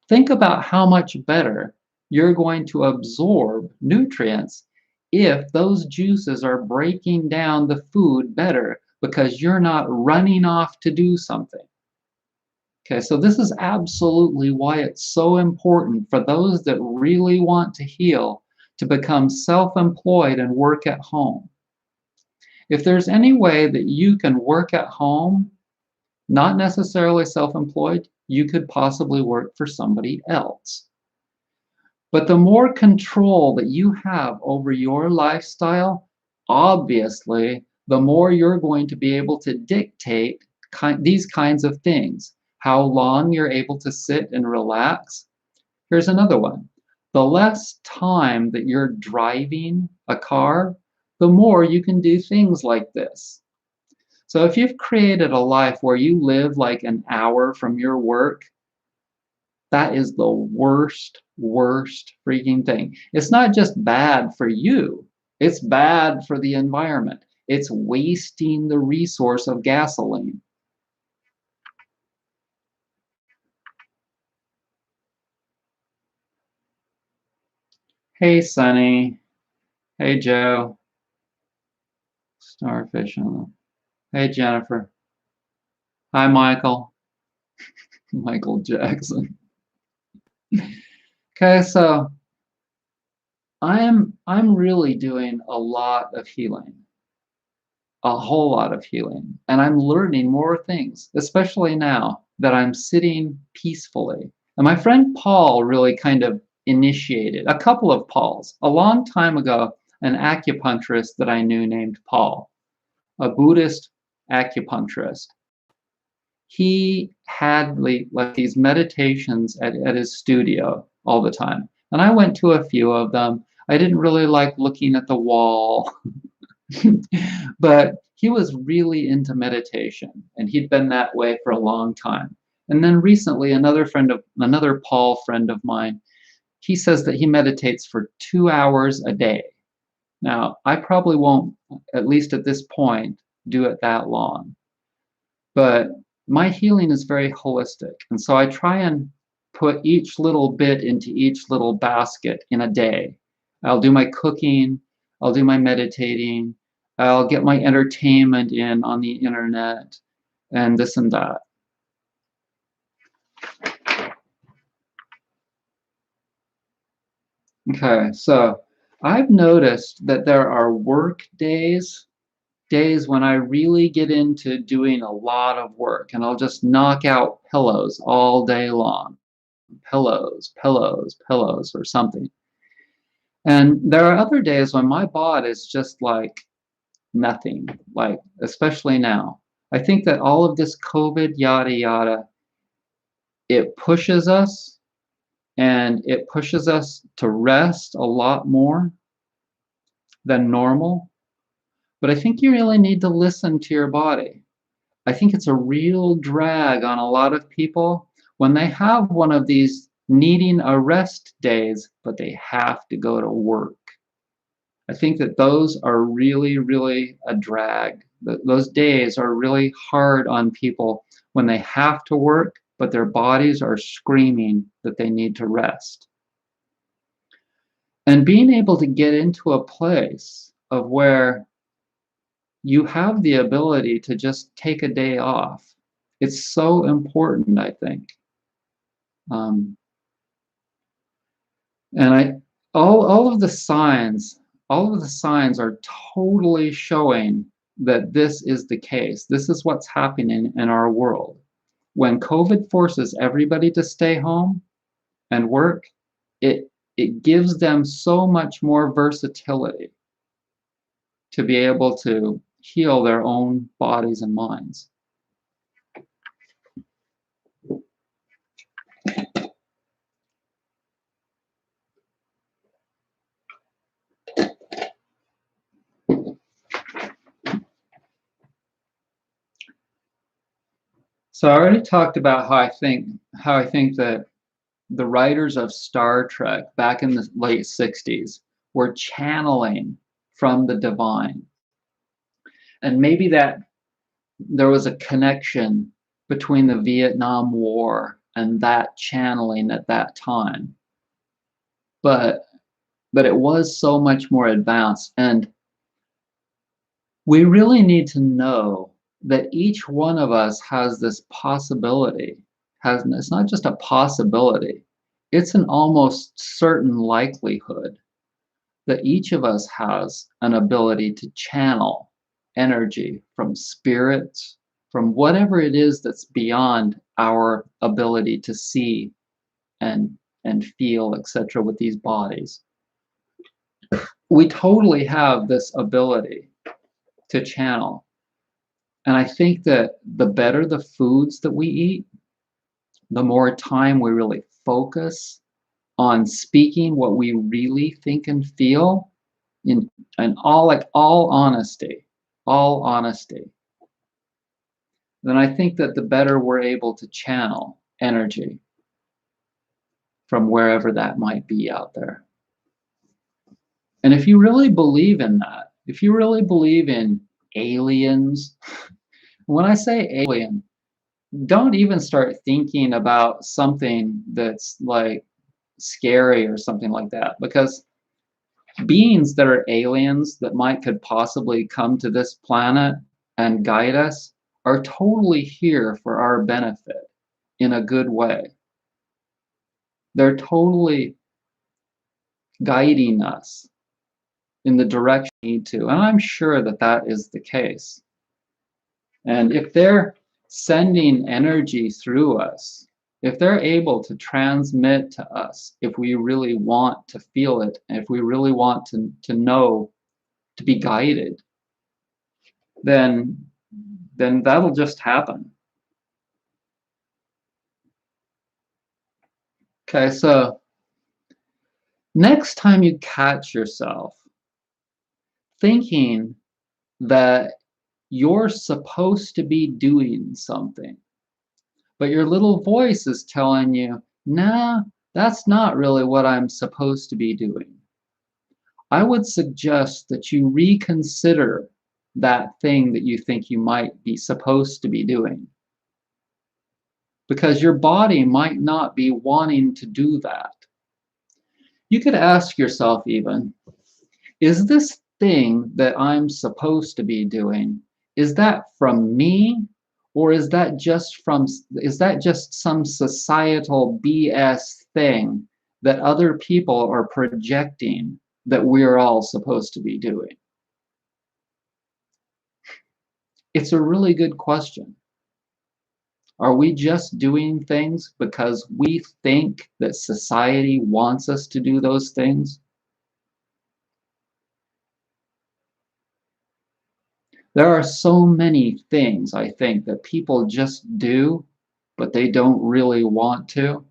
Think about how much better you're going to absorb nutrients if those juices are breaking down the food better because you're not running off to do something. Okay, so this is absolutely why it's so important for those that really want to heal to become self-employed and work at home. If there's any way that you can work at home, not necessarily self-employed, you could possibly work for somebody else. But the more control that you have over your lifestyle, obviously, the more you're going to be able to dictate these kinds of things. How long you're able to sit and relax. Here's another one. The less time that you're driving a car, the more you can do things like this. So if you've created a life where you live like an hour from your work, that is the worst freaking thing. It's not just bad for you, it's bad for the environment. It's wasting the resource of gasoline. Hey, Sunny. Hey, Joe. Starfish. Hey, Jennifer. Hi, Michael. Michael Jackson. Okay, so I'm really doing a lot of healing, a whole lot of healing, and I'm learning more things, especially now that I'm sitting peacefully. And my friend Paul really kind of initiated a couple of Pauls. A long time ago, an acupuncturist that I knew named Paul, a Buddhist acupuncturist. He had like these meditations at his studio all the time. And I went to a few of them. I didn't really like looking at the wall, but he was really into meditation, and he'd been that way for a long time. And then recently, another Paul friend of mine, he says that he meditates for 2 hours a day. Now, I probably won't, at least at this point, do it that long. But my healing is very holistic. And so I try and put each little bit into each little basket in a day. I'll do my cooking, I'll do my meditating, I'll get my entertainment in on the internet, and this and that. Okay, so I've noticed that there are work days when I really get into doing a lot of work, and I'll just knock out pillows all day long. Pillows, pillows, pillows, or something. And there are other days when my body is just like nothing, like especially now. I think that all of this COVID yada yada, it pushes us, and it pushes us to rest a lot more than normal. But I think you really need to listen to your body. I think it's a real drag on a lot of people when they have one of these needing a rest days, but they have to go to work. I think that those are really, really a drag. Those days are really hard on people when they have to work, but their bodies are screaming that they need to rest. And being able to get into a place of where you have the ability to just take a day off. It's so important, I think. And all of the signs all of the signs are totally showing that this is the case. This is what's happening in our world. When COVID forces everybody to stay home and work, it gives them so much more versatility to be able to heal their own bodies and minds. So I already talked about how I think that the writers of Star Trek back in the late 60s were channeling from the divine. And maybe that there was a connection between the Vietnam War and that channeling at that time. But it was so much more advanced, and we really need to know that each one of us has this possibility. It's not just a possibility, it's an almost certain likelihood that each of us has an ability to channel energy from spirits, from whatever it is that's beyond our ability to see and feel, etc., with these bodies. We totally have this ability to channel. And I think that the better the foods that we eat, the more time we really focus on speaking what we really think and feel in all honesty, then I think that the better we're able to channel energy from wherever that might be out there. And if you really believe in that, if you really believe in aliens, when I say alien, don't even start thinking about something that's like scary or something like that, because beings that are aliens that could possibly come to this planet and guide us are totally here for our benefit in a good way. They're totally guiding us in the direction we need to, and I'm sure that that is the case. And if they're sending energy through us, if they're able to transmit to us, if we really want to feel it, and if we really want to know, to be guided, then that'll just happen. Okay, so next time you catch yourself thinking that you're supposed to be doing something, but your little voice is telling you, nah, that's not really what I'm supposed to be doing, I would suggest that you reconsider that thing that you think you might be supposed to be doing. Because your body might not be wanting to do that. You could ask yourself even, is this thing that I'm supposed to be doing, is that from me? Or is that just some societal BS thing that other people are projecting that we're all supposed to be doing? It's a really good question. Are we just doing things because we think that society wants us to do those things? There are so many things, I think, that people just do, but they don't really want to.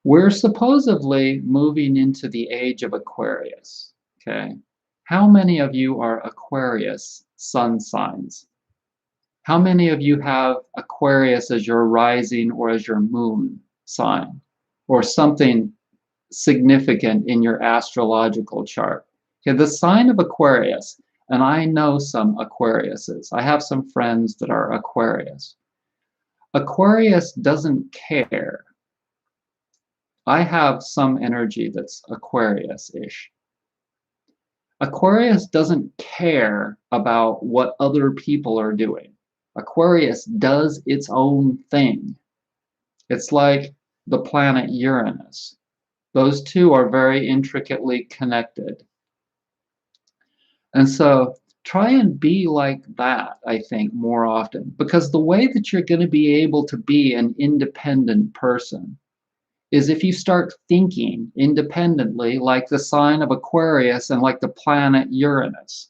We're supposedly moving into the age of Aquarius, okay? How many of you are Aquarius sun signs? How many of you have Aquarius as your rising or as your moon sign, or something significant in your astrological chart? Okay, the sign of Aquarius, and I know some Aquariuses. I have some friends that are Aquarius. Aquarius doesn't care. I have some energy that's Aquarius-ish. Aquarius doesn't care about what other people are doing. Aquarius does its own thing. It's like the planet Uranus. Those two are very intricately connected. And so try and be like that, I think, more often, because the way that you're going to be able to be an independent person is if you start thinking independently, like the sign of Aquarius and like the planet Uranus.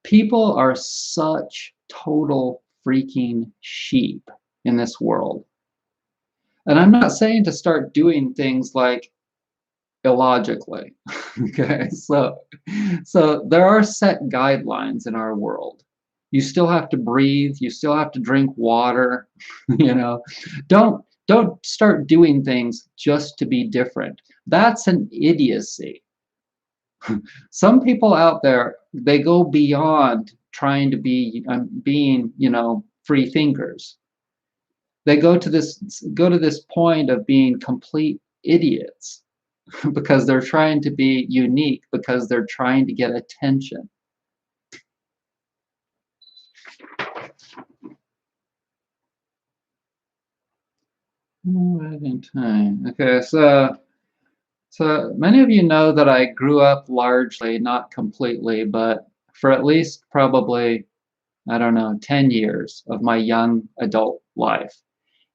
People are such total freaking sheep in this world. And I'm not saying to start doing things like illogically. Okay, so there are set guidelines in our world. You still have to breathe, you still have to drink water, you know. Don't start doing things just to be different. That's an idiocy. Some people out there, they go beyond trying to be being, free thinkers. They go to this point of being complete idiots because they're trying to be unique, because they're trying to get attention. Right in time. Okay, so many of you know that I grew up largely, not completely, but for at least probably, I don't know, 10 years of my young adult life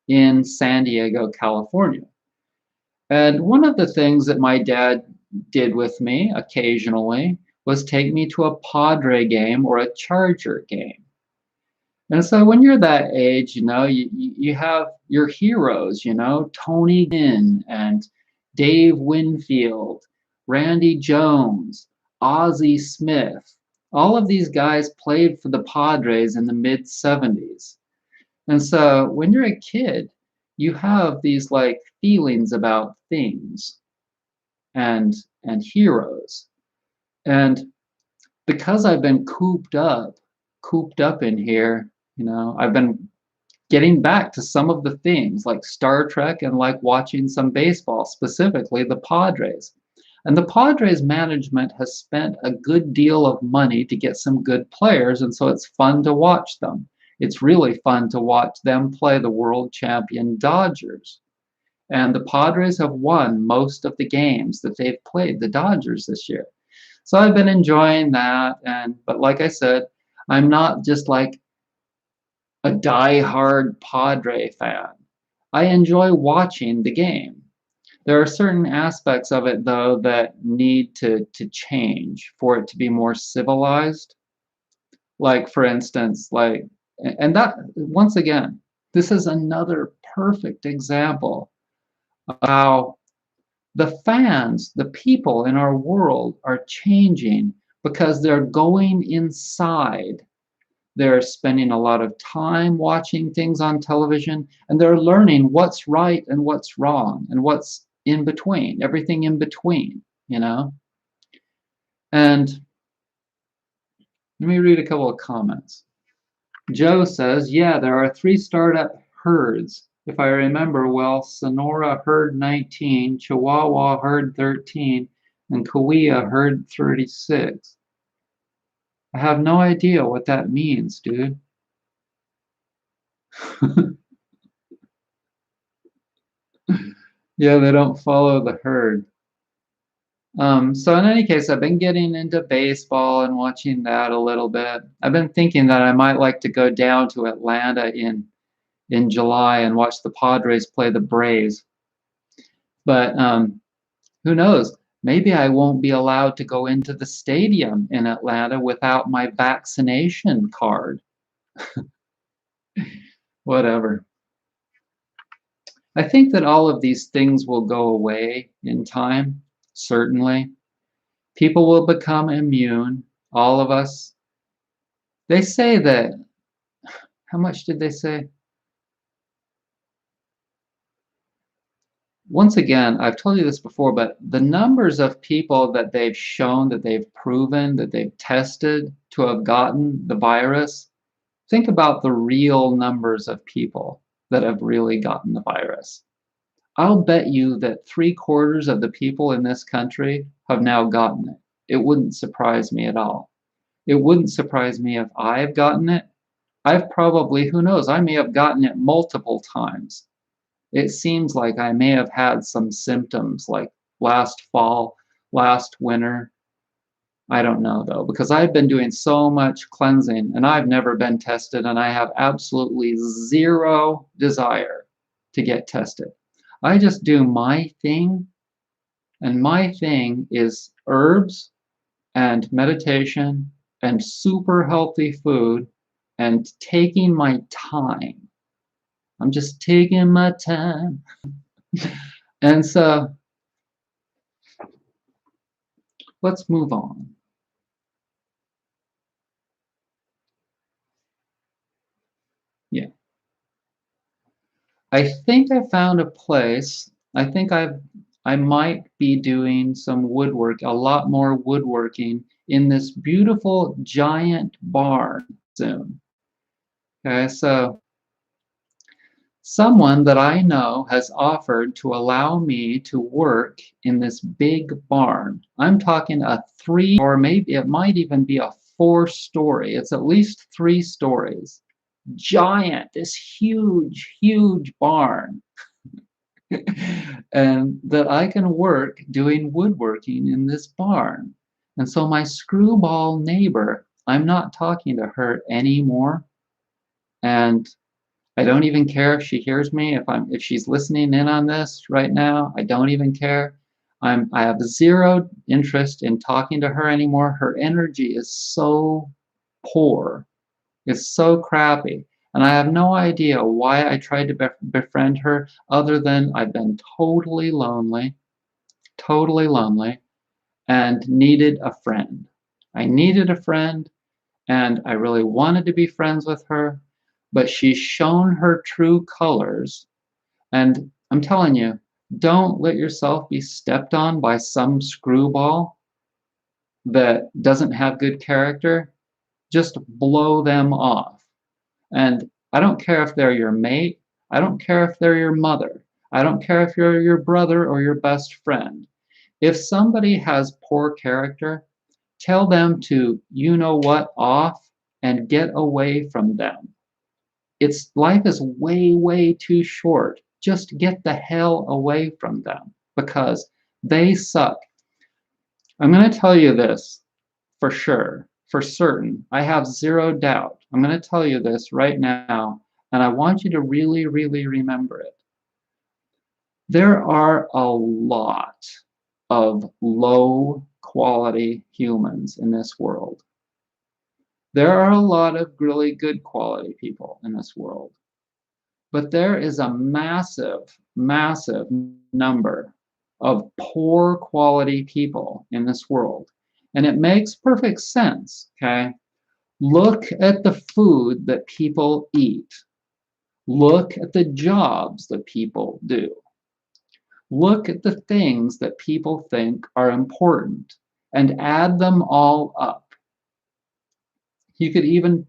in San Diego, California. And one of the things that my dad did with me occasionally was take me to a Padre game or a Charger game. And so when you're that age, you have your heroes, Tony Gwynn and Dave Winfield, Randy Jones, Ozzie Smith. All of these guys played for the Padres in the mid 70s. And so when you're a kid, you have these like feelings about things and heroes. And because I've been cooped up in here, I've been getting back to some of the things like Star Trek and like watching some baseball, specifically the Padres. And the Padres management has spent a good deal of money to get some good players, and so it's fun to watch them. It's really fun to watch them play the world champion Dodgers. And the Padres have won most of the games that they've played the Dodgers this year. So I've been enjoying that, but like I said, I'm not just like a die-hard Padre fan. I enjoy watching the game. There are certain aspects of it, though, that need to change for it to be more civilized. Like, for instance, and that, once again, this is another perfect example of how the fans, the people in our world are changing because they're going inside. They're spending a lot of time watching things on television, and they're learning what's right and what's wrong and what's in between, everything in between, you know? And let me read a couple of comments. Joe says, yeah, there are 3 startup herds. If I remember well, Sonora herd 19, Chihuahua herd 13, and Kauai herd 36. I have no idea what that means, dude. Yeah, they don't follow the herd. So in any case, I've been getting into baseball and watching that a little bit. I've been thinking that I might like to go down to Atlanta in July and watch the Padres play the Braves. But who knows? Maybe I won't be allowed to go into the stadium in Atlanta without my vaccination card. Whatever. I think that all of these things will go away in time, certainly. People will become immune, all of us. They say that, how much did they say? Once again, I've told you this before, but the numbers of people that they've shown, that they've proven, that they've tested to have gotten the virus, think about the real numbers of people that have really gotten the virus. I'll bet you that 3/4 of the people in this country have now gotten it. It wouldn't surprise me at all. It wouldn't surprise me if I've gotten it. I've probably, who knows, I may have gotten it multiple times. It seems like I may have had some symptoms like last fall, last winter. I don't know though, because I've been doing so much cleansing and I've never been tested, and I have absolutely zero desire to get tested. I just do my thing, and my thing is herbs and meditation and super healthy food and taking my time. I'm just taking my time. And so let's move on. Yeah. I think I found a place. I might be doing some woodwork, a lot more woodworking in this beautiful giant barn soon. Okay, so someone that I know has offered to allow me to work in this big barn. I'm talking a 3, or maybe it might even be a 4-story. It's at least 3 stories. Giant, this huge, huge barn. And that I can work doing woodworking in this barn. And so my screwball neighbor, I'm not talking to her anymore. And I don't even care if she hears me, if she's listening in on this right now. I don't even care. I have zero interest in talking to her anymore. Her energy is so poor. It's so crappy. And I have no idea why I tried to befriend her, other than I've been totally lonely, and needed a friend. I needed a friend, and I really wanted to be friends with her, but she's shown her true colors. And I'm telling you, don't let yourself be stepped on by some screwball that doesn't have good character. Just blow them off. And I don't care if they're your mate. I don't care if they're your mother. I don't care if you're your brother or your best friend. If somebody has poor character, tell them to, you know what, off and get away from them. Life is way, way too short. Just get the hell away from them because they suck. I'm going to tell you this for sure, for certain. I have zero doubt. I'm going to tell you this right now, and I want you to really, really remember it. There are a lot of low quality humans in this world. There are a lot of really good quality people in this world. But there is a massive, massive number of poor quality people in this world. And it makes perfect sense, okay? Look at the food that people eat. Look at the jobs that people do. Look at the things that people think are important and add them all up. You could even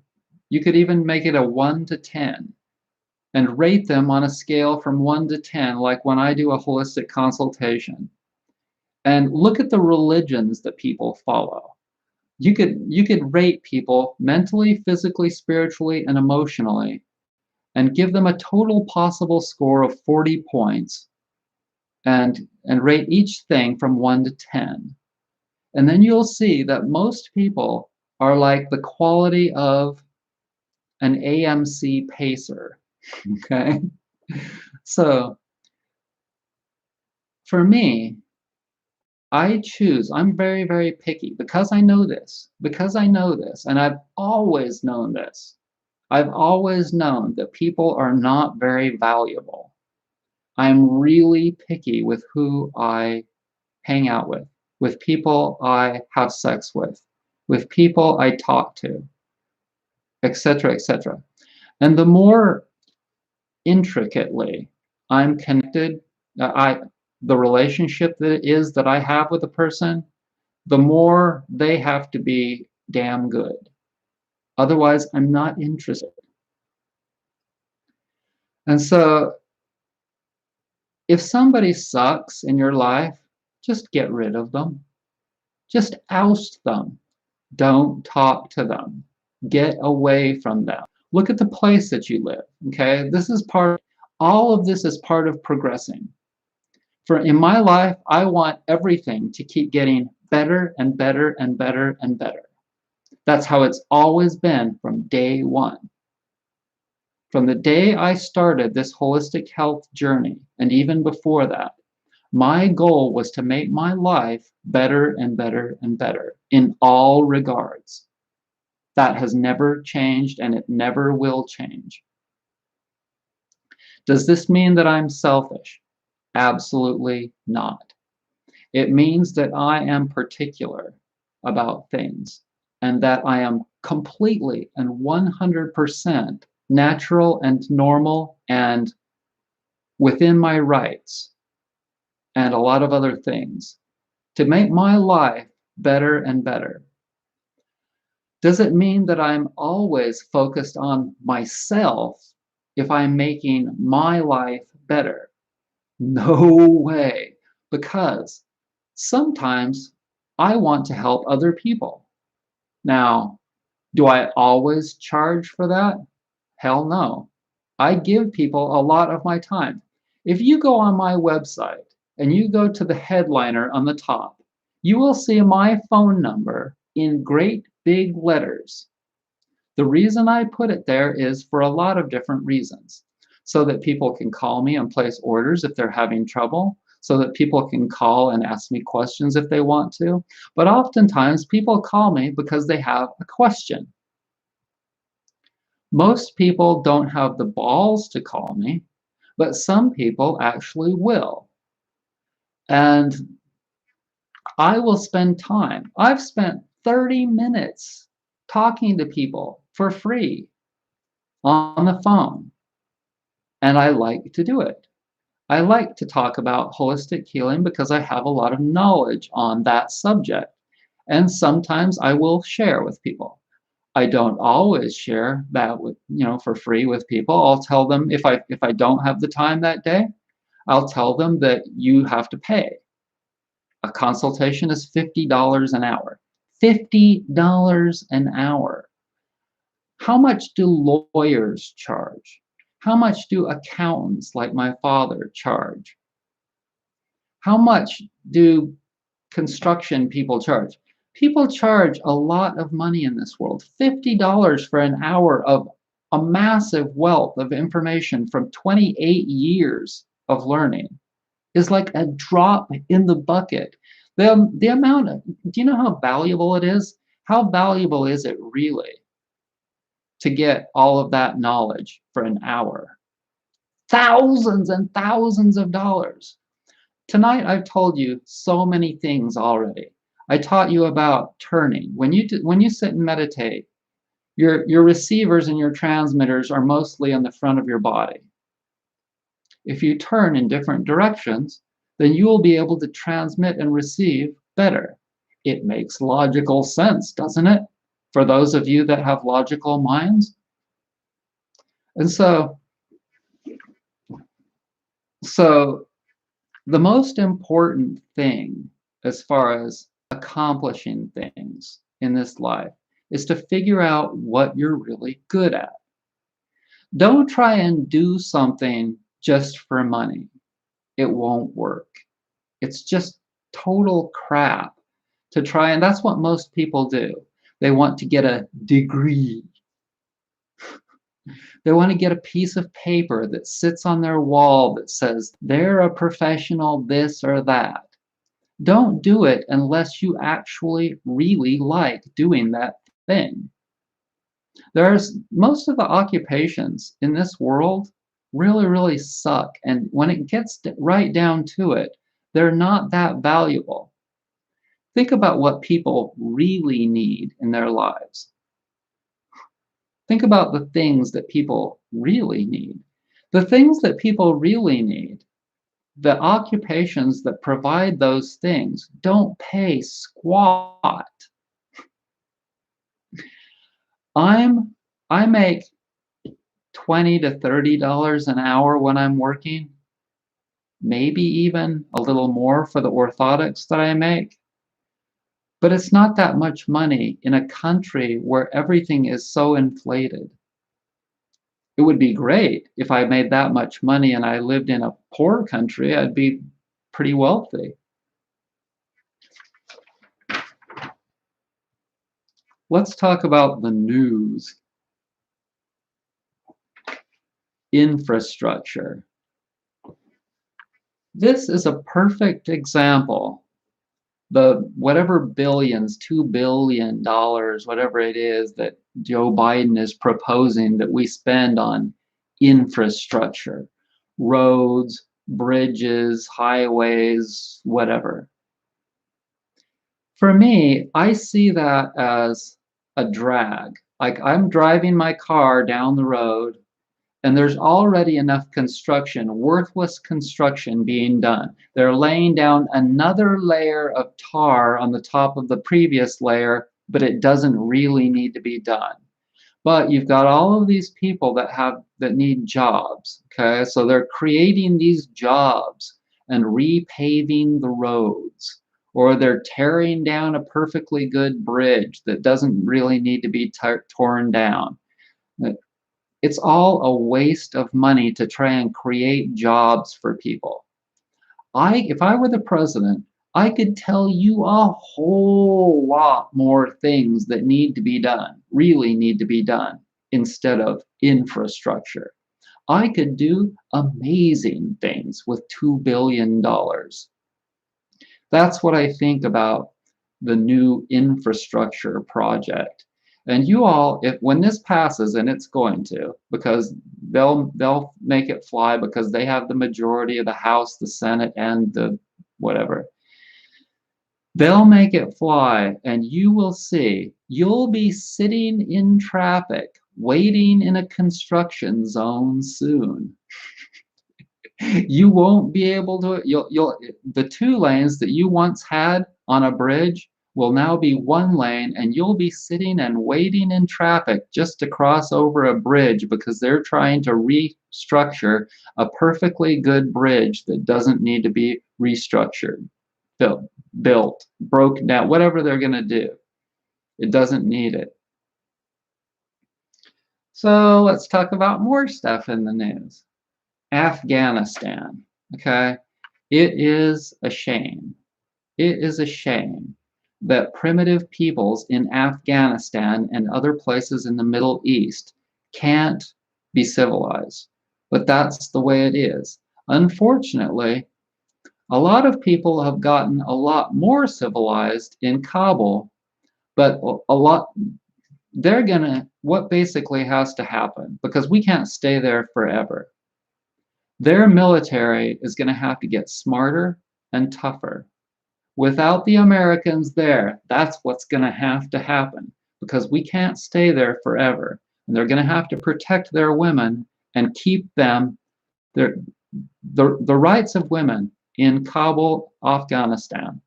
make it a 1 to 10 and rate them on a scale from 1 to 10, like when I do a holistic consultation. And look at the religions that people follow. You could rate people mentally, physically, spiritually, and emotionally, and give them a total possible score of 40 points, and rate each thing from 1 to 10. And then you'll see that most people are like the quality of an AMC pacer. Okay? So for me, I'm very, very picky because I know this, and I've always known this. I've always known that people are not very valuable. I'm really picky with who I hang out with people I have sex with people I talk to, etc., etc. And the more intricately I'm connected, the relationship that I have with a person, the more they have to be damn good. Otherwise, I'm not interested. And so, if somebody sucks in your life, just get rid of them. Just oust them. Don't talk to them. Get away from them. Look at the place that you live. Okay, this is part. All of this is part of progressing. For in my life, I want everything to keep getting better and better and better and better. That's how it's always been from day one. From the day I started this holistic health journey, and even before that, my goal was to make my life better and better and better in all regards. That has never changed and it never will change. Does this mean that I'm selfish? Absolutely not. It means that I am particular about things and that I am completely and 100% natural and normal and within my rights and a lot of other things to make my life better and better. Does it mean that I'm always focused on myself if I'm making my life better? No way, because sometimes I want to help other people. Now, do I always charge for that? Hell no. I give people a lot of my time. If you go on my website and you go to the headliner on the top, you will see my phone number in great big letters. The reason I put it there is for a lot of different reasons. So that people can call me and place orders if they're having trouble, so that people can call and ask me questions if they want to. But oftentimes people call me because they have a question. Most people don't have the balls to call me, but some people actually will. And I will spend time. I've spent 30 minutes talking to people for free on the phone, and I like to do it. I like to talk about holistic healing because I have a lot of knowledge on that subject. And sometimes I will share with people. I don't always share that with, for free with people. I'll tell them if I don't have the time that day, I'll tell them that you have to pay. A consultation is $50 an hour. $50 an hour. How much do lawyers charge? How much do accountants like my father charge? How much do construction people charge? People charge a lot of money in this world. $50 for an hour of a massive wealth of information from 28 years of learning is like a drop in the bucket. The amount of, do you know how valuable it is? How valuable is it really to get all of that knowledge for an hour? Thousands and thousands of dollars. Tonight I've told you so many things already. I taught you about turning. When you sit and meditate, your receivers and your transmitters are mostly in the front of your body. If you turn in different directions, then you will be able to transmit and receive better. It makes logical sense, doesn't it? For those of you that have logical minds. And so the most important thing as far as accomplishing things in this life is to figure out what you're really good at. Don't try and do something just for money. It won't work. It's just total crap to try, and that's what most people do. They want to get a degree. They want to get a piece of paper that sits on their wall that says they're a professional this or that. Don't do it unless you actually really like doing that thing. There's most of the occupations in this world really, really suck. And when it gets right down to it, they're not that valuable. Think about what people really need in their lives. Think about the things that people really need. The things that people really need, the occupations that provide those things, don't pay squat. I make $20 to $30 an hour when I'm working, maybe even a little more for the orthotics that I make. But it's not that much money in a country where everything is so inflated. It would be great if I made that much money and I lived in a poor country. I'd be pretty wealthy. Let's talk about the news. Infrastructure. This is a perfect example. The whatever billions, $2 billion, whatever it is that Joe Biden is proposing that we spend on infrastructure, roads, bridges, highways, whatever. For me, I see that as a drag. Like I'm driving my car down the road and there's already enough construction, worthless construction being done. They're laying down another layer of tar on the top of the previous layer, but it doesn't really need to be done. But you've got all of these people that need jobs, okay? So they're creating these jobs and repaving the roads, or they're tearing down a perfectly good bridge that doesn't really need to be torn down. It's all a waste of money to try and create jobs for people. If I were the president, I could tell you a whole lot more things that need to be done, really need to be done, instead of infrastructure. I could do amazing things with $2 billion. That's what I think about the new infrastructure project. And you all, if when this passes, and it's going to, because they'll make it fly because they have the majority of the House, the Senate, and the whatever. They'll make it fly, and you will see. You'll be sitting in traffic, waiting in a construction zone soon. You won't be able to, the 2 lanes that you once had on a bridge will now be 1 lane, and you'll be sitting and waiting in traffic just to cross over a bridge because they're trying to restructure a perfectly good bridge that doesn't need to be restructured, built, broken down, whatever they're going to do. It doesn't need it. So let's talk about more stuff in the news. Afghanistan, okay? It is a shame. It is a shame that primitive peoples in Afghanistan and other places in the Middle East can't be civilized. But that's the way it is. Unfortunately, a lot of people have gotten a lot more civilized in Kabul, but what basically has to happen, because we can't stay there forever. Their military is going to have to get smarter and tougher. Without the Americans there, that's what's going to have to happen, because we can't stay there forever. And they're going to have to protect their women and keep them, the rights of women in Kabul, Afghanistan,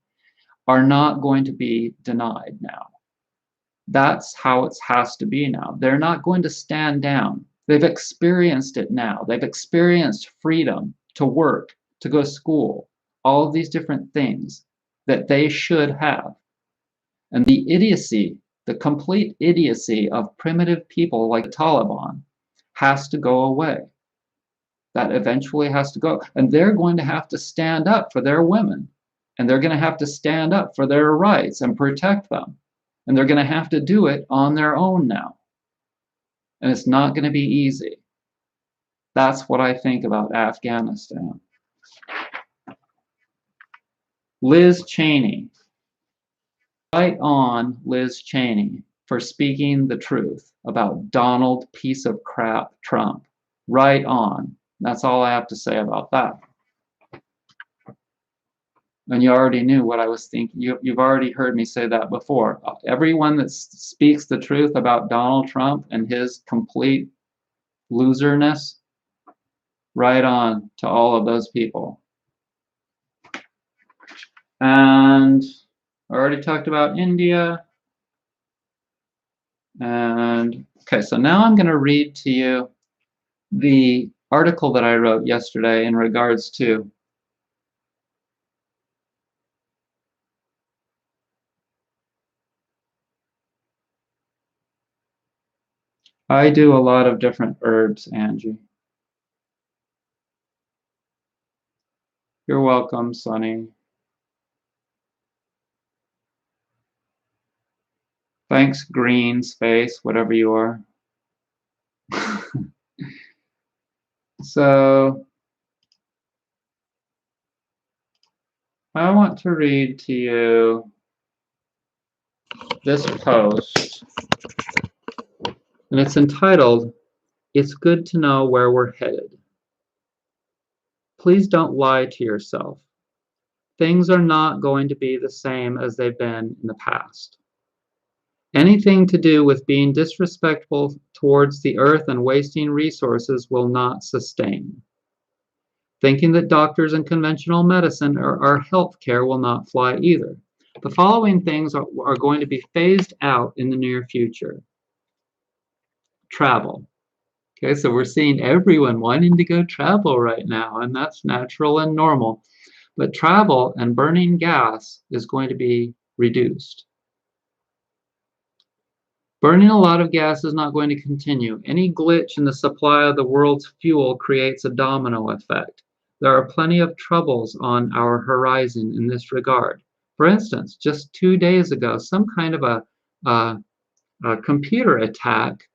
are not going to be denied now. That's how it has to be now. They're not going to stand down. They've experienced it now. They've experienced freedom to work, to go to school, all of these different things that they should have. And the idiocy, the complete idiocy of primitive people like the Taliban has to go away. That eventually has to go. And they're going to have to stand up for their women. And they're going to have to stand up for their rights and protect them. And they're going to have to do it on their own now. And it's not going to be easy. That's what I think about Afghanistan. Liz Cheney. Right on, Liz Cheney, for speaking the truth about Donald piece of crap Trump. Right on. That's all I have to say about that. And you already knew what I was thinking. You've already heard me say that before. Everyone that speaks the truth about Donald Trump and his complete loserness, right on to all of those people. And I already talked about India. And okay, so now I'm going to read to you the article that I wrote yesterday in regards to I do a lot of different herbs, Angie. You're welcome, Sonny. Thanks, green space, whatever you are. So I want to read to you this post, and it's entitled, "It's Good to Know Where We're Headed." Please don't lie to yourself. Things are not going to be the same as they've been in the past. Anything to do with being disrespectful towards the earth and wasting resources will not sustain. Thinking that doctors and conventional medicine or our health care will not fly either. The following things are going to be phased out in the near future. Travel. Okay, so we're seeing everyone wanting to go travel right now, and that's natural and normal. But travel and burning gas is going to be reduced. Burning a lot of gas is not going to continue. Any glitch in the supply of the world's fuel creates a domino effect. There are plenty of troubles on our horizon in this regard. For instance, just 2 days ago, some kind of a computer attack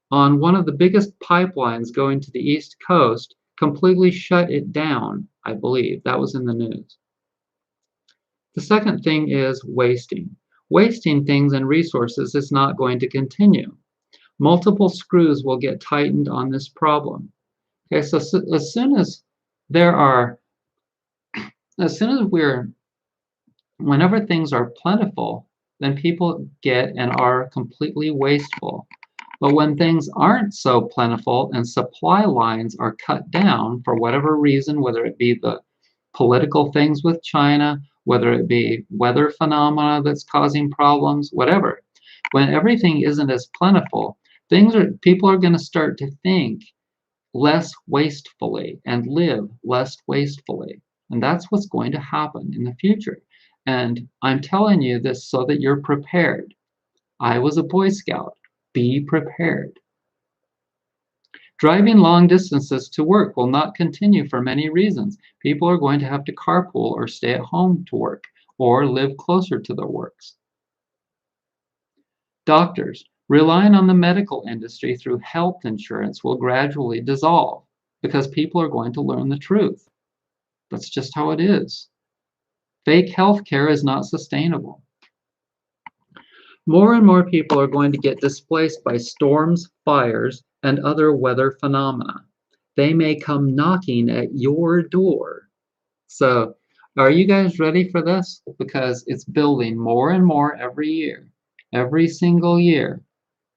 on one of the biggest pipelines going to the East Coast completely shut it down, I believe. That was in the news. The second thing is wasting. Wasting things and resources is not going to continue. Multiple screws will get tightened on this problem. Okay, so as soon as there are, as soon as whenever things are plentiful, then people get and are completely wasteful. But when things aren't so plentiful and supply lines are cut down for whatever reason, whether it be the political things with China, whether it be weather phenomena that's causing problems, whatever, when everything isn't as plentiful, people are going to start to think less wastefully and live less wastefully. And that's what's going to happen in the future. And I'm telling you this so that you're prepared. I was a Boy Scout. Be prepared. Driving long distances to work will not continue for many reasons. People are going to have to carpool or stay at home to work or live closer to their works. Doctors, relying on the medical industry through health insurance will gradually dissolve because people are going to learn the truth. That's just how it is. Fake healthcare is not sustainable. More and more people are going to get displaced by storms, fires, and other weather phenomena. They may come knocking at your door. So, are you guys ready for this? Because it's building more and more every year. Every single year,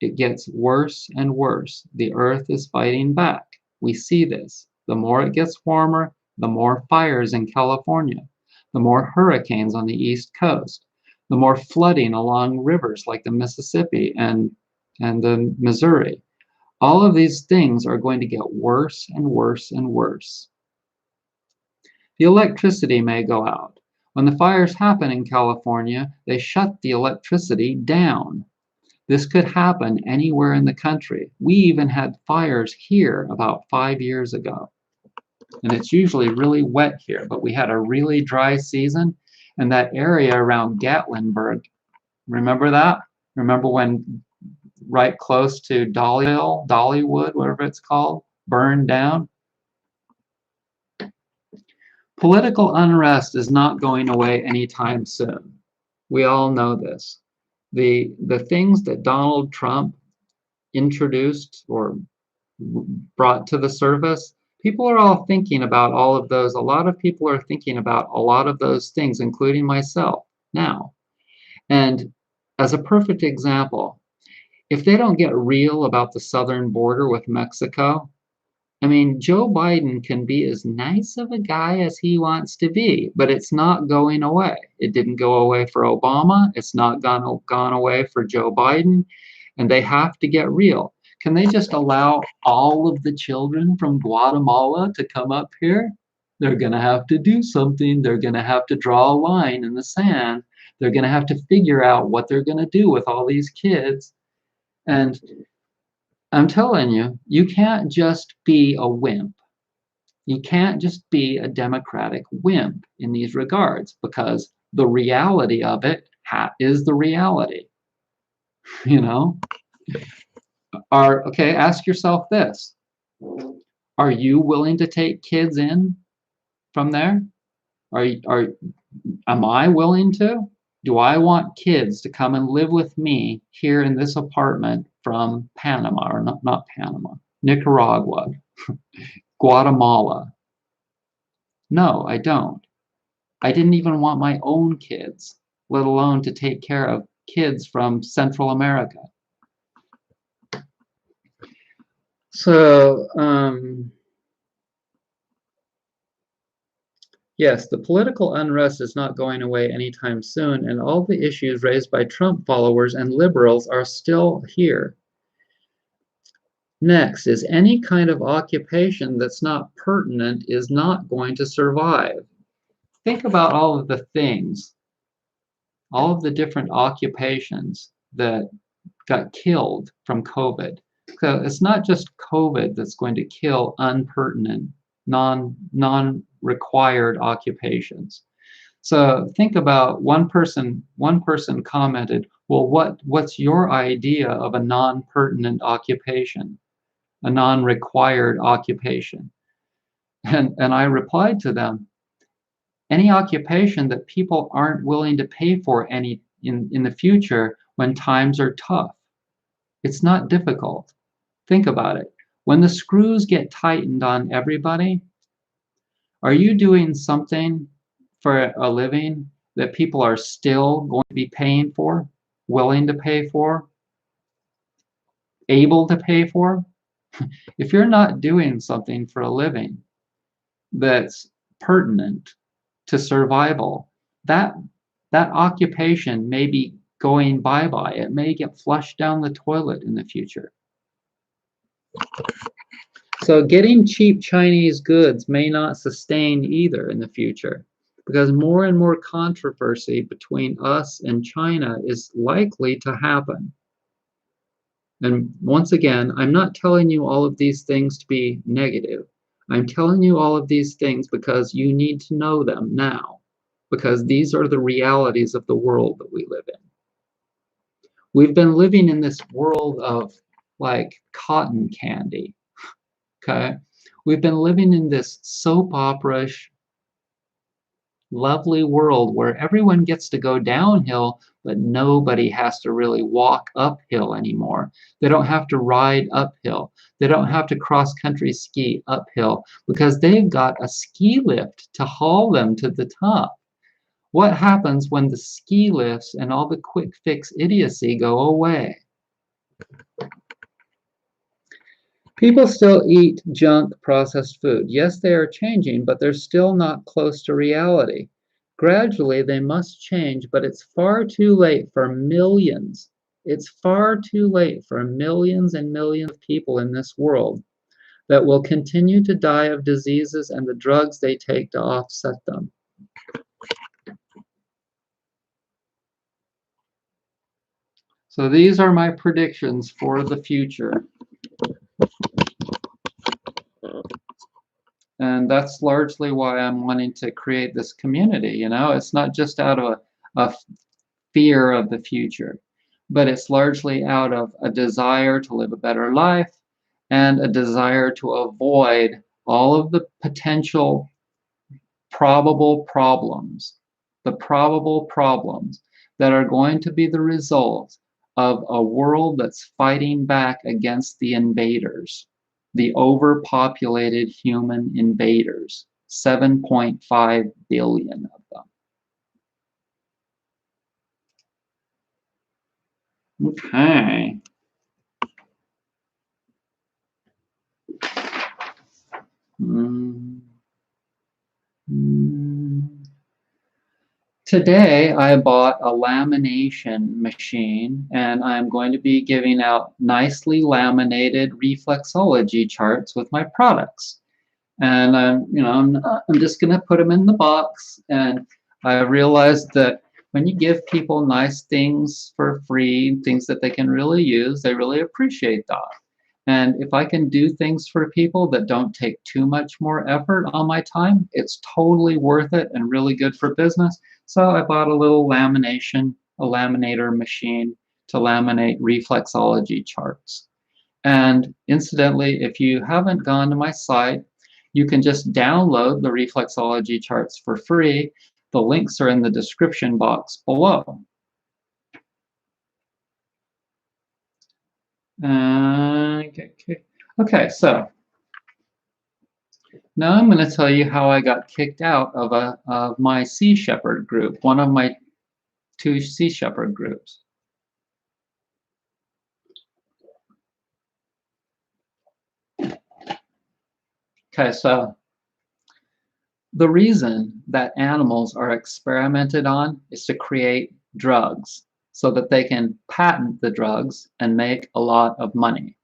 it gets worse and worse. The earth is fighting back. We see this. The more it gets warmer, the more fires in California, the more hurricanes on the East Coast, the more flooding along rivers like the Mississippi and the Missouri. All of these things are going to get worse and worse and worse. The electricity may go out. When the fires happen in California, they shut the electricity down. This could happen anywhere in the country. We even had fires here about 5 years ago. And it's usually really wet here, but we had a really dry season. And that area around Gatlinburg, remember that? Remember when right close to Dollywood, whatever it's called, burned down? Political unrest is not going away anytime soon. We all know this. The things that Donald Trump introduced or brought to the surface, people are all thinking about all of those. A lot of people are thinking about a lot of those things, including myself now. And as a perfect example, if they don't get real about the southern border with Mexico, I mean, Joe Biden can be as nice of a guy as he wants to be, but it's not going away. It didn't go away for Obama. It's not gone away for Joe Biden. And they have to get real. Can they just allow all of the children from Guatemala to come up here? They're going to have to do something. They're going to have to draw a line in the sand. They're going to have to figure out what they're going to do with all these kids. And I'm telling you, you can't just be a wimp. You can't just be a democratic wimp in these regards, because the reality of it is the reality. You know, okay, ask yourself this. Are you willing to take kids in from there? Are am I willing to? Do I want kids to come and live with me here in this apartment from Panama, or not Panama, Nicaragua, Guatemala? No, I don't. I didn't even want my own kids, let alone to take care of kids from Central America. So, yes, the political unrest is not going away anytime soon, and all the issues raised by Trump followers and liberals are still here. Next is any kind of occupation that's not pertinent is not going to survive. Think about all of the things, all of the different occupations that got killed from COVID. So it's not just COVID that's going to kill unpertinent, non-required occupations. So think about one person commented, well, what's your idea of a non-pertinent occupation, a non-required occupation? And I replied to them, any occupation that people aren't willing to pay for any in the future when times are tough. It's not difficult. Think about it. When the screws get tightened on everybody, are you doing something for a living that people are still going to be paying for, willing to pay for, able to pay for? If you're not doing something for a living that's pertinent to survival, that occupation may be going bye-bye. It may get flushed down the toilet in the future. So getting cheap Chinese goods may not sustain either in the future, because more and more controversy between us and China is likely to happen. And once again, I'm not telling you all of these things to be negative. I'm telling you all of these things because you need to know them now, because these are the realities of the world that we live in. We've been living in this world of like cotton candy. Okay, we've been living in this soap opera-ish, lovely world where everyone gets to go downhill, but nobody has to really walk uphill anymore. They don't have to ride uphill. They don't have to cross-country ski uphill because they've got a ski lift to haul them to the top. What happens when the ski lifts and all the quick fix idiocy go away? People still eat junk processed food. Yes, they are changing, but they're still not close to reality. Gradually, they must change, but it's far too late for millions. It's far too late for millions and millions of people in this world that will continue to die of diseases and the drugs they take to offset them. So these are my predictions for the future. And that's largely why I'm wanting to create this community. You know, it's not just out of a fear of the future, but it's largely out of a desire to live a better life and a desire to avoid all of the potential probable problems, the probable problems that are going to be the result of a world that's fighting back against the invaders, the overpopulated human invaders, 7.5 billion of them. Okay. Today, I bought a lamination machine, and I'm going to be giving out nicely laminated reflexology charts with my products. And I'm just going to put them in the box. And I realized that when you give people nice things for free, things that they can really use, they really appreciate that. And if I can do things for people that don't take too much more effort on my time, it's totally worth it and really good for business. So I bought a little a laminator machine to laminate reflexology charts. And incidentally, if you haven't gone to my site, you can just download the reflexology charts for free. The links are in the description box below. Okay, so now I'm going to tell you how I got kicked out of my Sea Shepherd group, one of my 2 Sea Shepherd groups. Okay, so the reason that animals are experimented on is to create drugs so that they can patent the drugs and make a lot of money.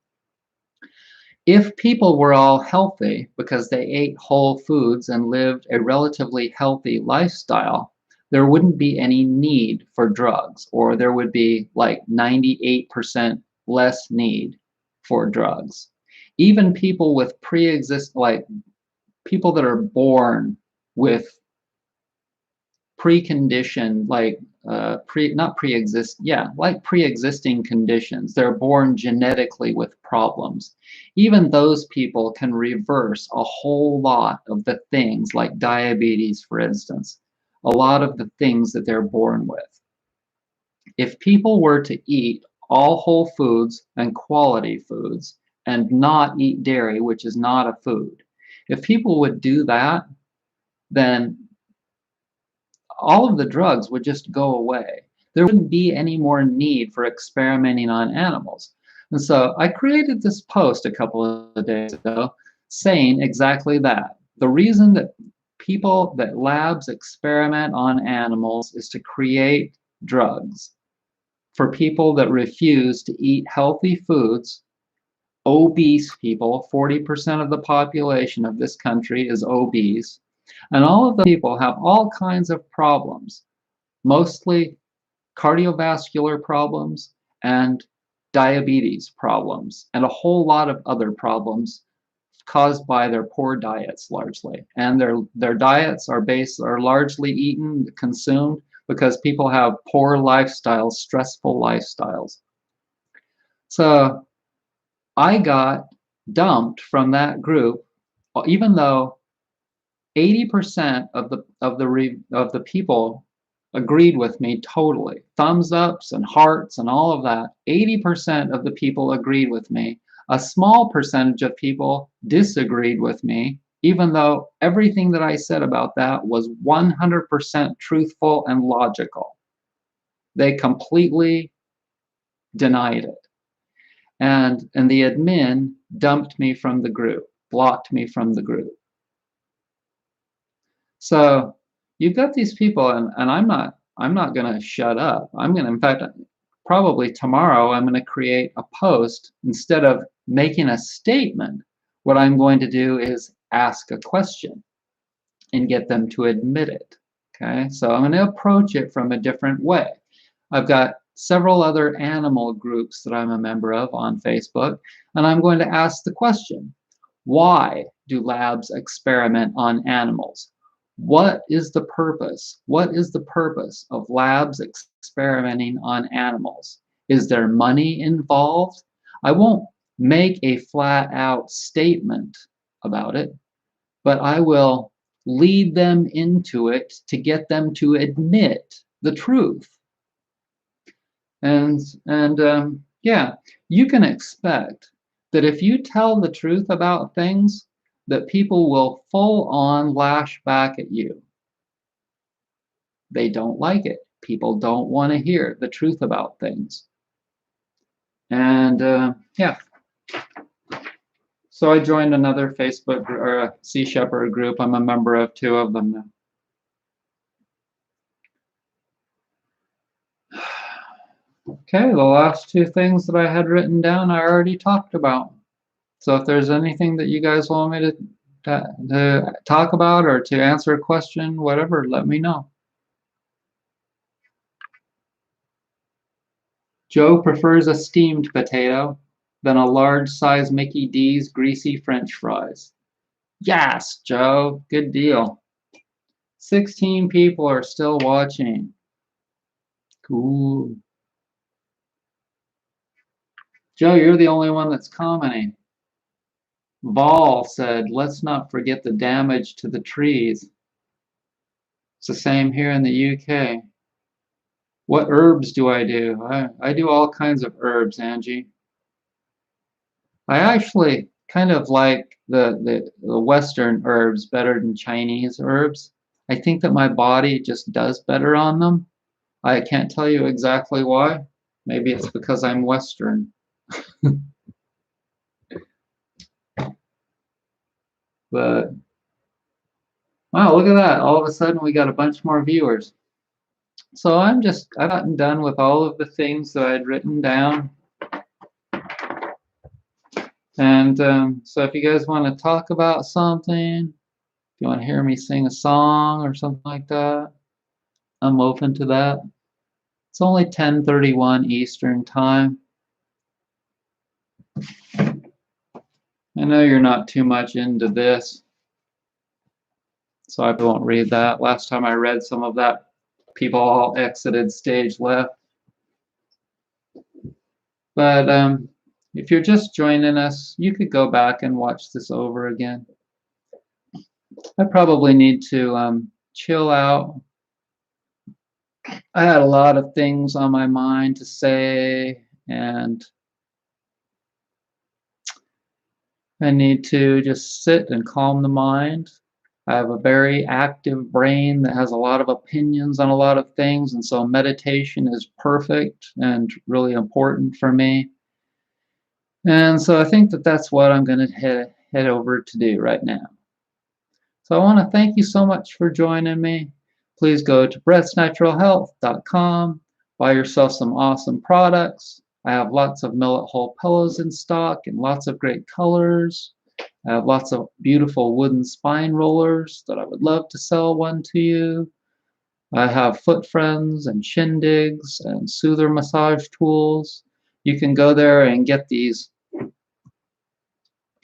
If people were all healthy because they ate whole foods and lived a relatively healthy lifestyle, there wouldn't be any need for drugs, or there would be like 98% less need for drugs. Even people with people that are born with preconditioned, like pre-existing conditions. They're born genetically with problems. Even those people can reverse a whole lot of the things, like diabetes, for instance, a lot of the things that they're born with. If people were to eat all whole foods and quality foods and not eat dairy, which is not a food, if people would do that, then all of the drugs would just go away. There wouldn't be any more need for experimenting on animals. And so I created this post a couple of days ago saying exactly that. The reason that labs experiment on animals is to create drugs for people that refuse to eat healthy foods. Obese people, 40% of the population of this country is obese. And all of the people have all kinds of problems, mostly cardiovascular problems and diabetes problems, and a whole lot of other problems caused by their poor diets largely. And their diets are largely consumed because people have poor lifestyles, stressful lifestyles. So I got dumped from that group, even though 80% of the people agreed with me totally. Thumbs ups and hearts and all of that. 80% of the people agreed with me. A small percentage of people disagreed with me, even though everything that I said about that was 100% truthful and logical. They completely denied it. And the admin dumped me from the group, blocked me from the group. So you've got these people, and I'm not going to shut up. In fact, probably tomorrow, I'm going to create a post. Instead of making a statement, what I'm going to do is ask a question and get them to admit it. Okay, so I'm going to approach it from a different way. I've got several other animal groups that I'm a member of on Facebook, and I'm going to ask the question, why do labs experiment on animals? What is the purpose? What is the purpose of labs experimenting on animals? Is there money involved? I won't make a flat out statement about it, but I will lead them into it to get them to admit the truth. And yeah, you can expect that if you tell the truth about things, that people will full on lash back at you. They don't like it. People don't want to hear the truth about things. And yeah. So I joined another Facebook or Sea Shepherd group. I'm a member of 2 of them now. Okay, the last 2 things that I had written down, I already talked about. So if there's anything that you guys want me to talk about or to answer a question, whatever, let me know. Joe prefers a steamed potato. than a large size Mickey D's greasy French fries. Yes, Joe, good deal. 16 people are still watching. Cool. Joe, you're the only one that's commenting. Vol said, let's not forget the damage to the trees. It's the same here in the UK. What herbs do I do? I do all kinds of herbs, Angie. I actually kind of like the Western herbs better than Chinese herbs. I think that my body just does better on them. I can't tell you exactly why. Maybe it's because I'm Western. But wow, look at that. All of a sudden we got a bunch more viewers. So I've gotten done with all of the things that I'd written down. And so if you guys want to talk about something, if you want to hear me sing a song or something like that, I'm open to that. It's only 10:31 Eastern time. I know you're not too much into this, so I won't read that. Last time I read some of that, people all exited stage left. But if you're just joining us, you could go back and watch this over again. I probably need to chill out. I had a lot of things on my mind to say, and I need to just sit and calm the mind. I have a very active brain that has a lot of opinions on a lot of things, and so meditation is perfect and really important for me. And so I think that that's what I'm going to head over to do right now. So I want to thank you so much for joining me. Please go to breathsnaturalhealth.com, buy yourself some awesome products. I have lots of millet hull pillows in stock in lots of great colors. I have lots of beautiful wooden spine rollers that I would love to sell one to you. I have foot friends and shindigs and soother massage tools. You can go there and get these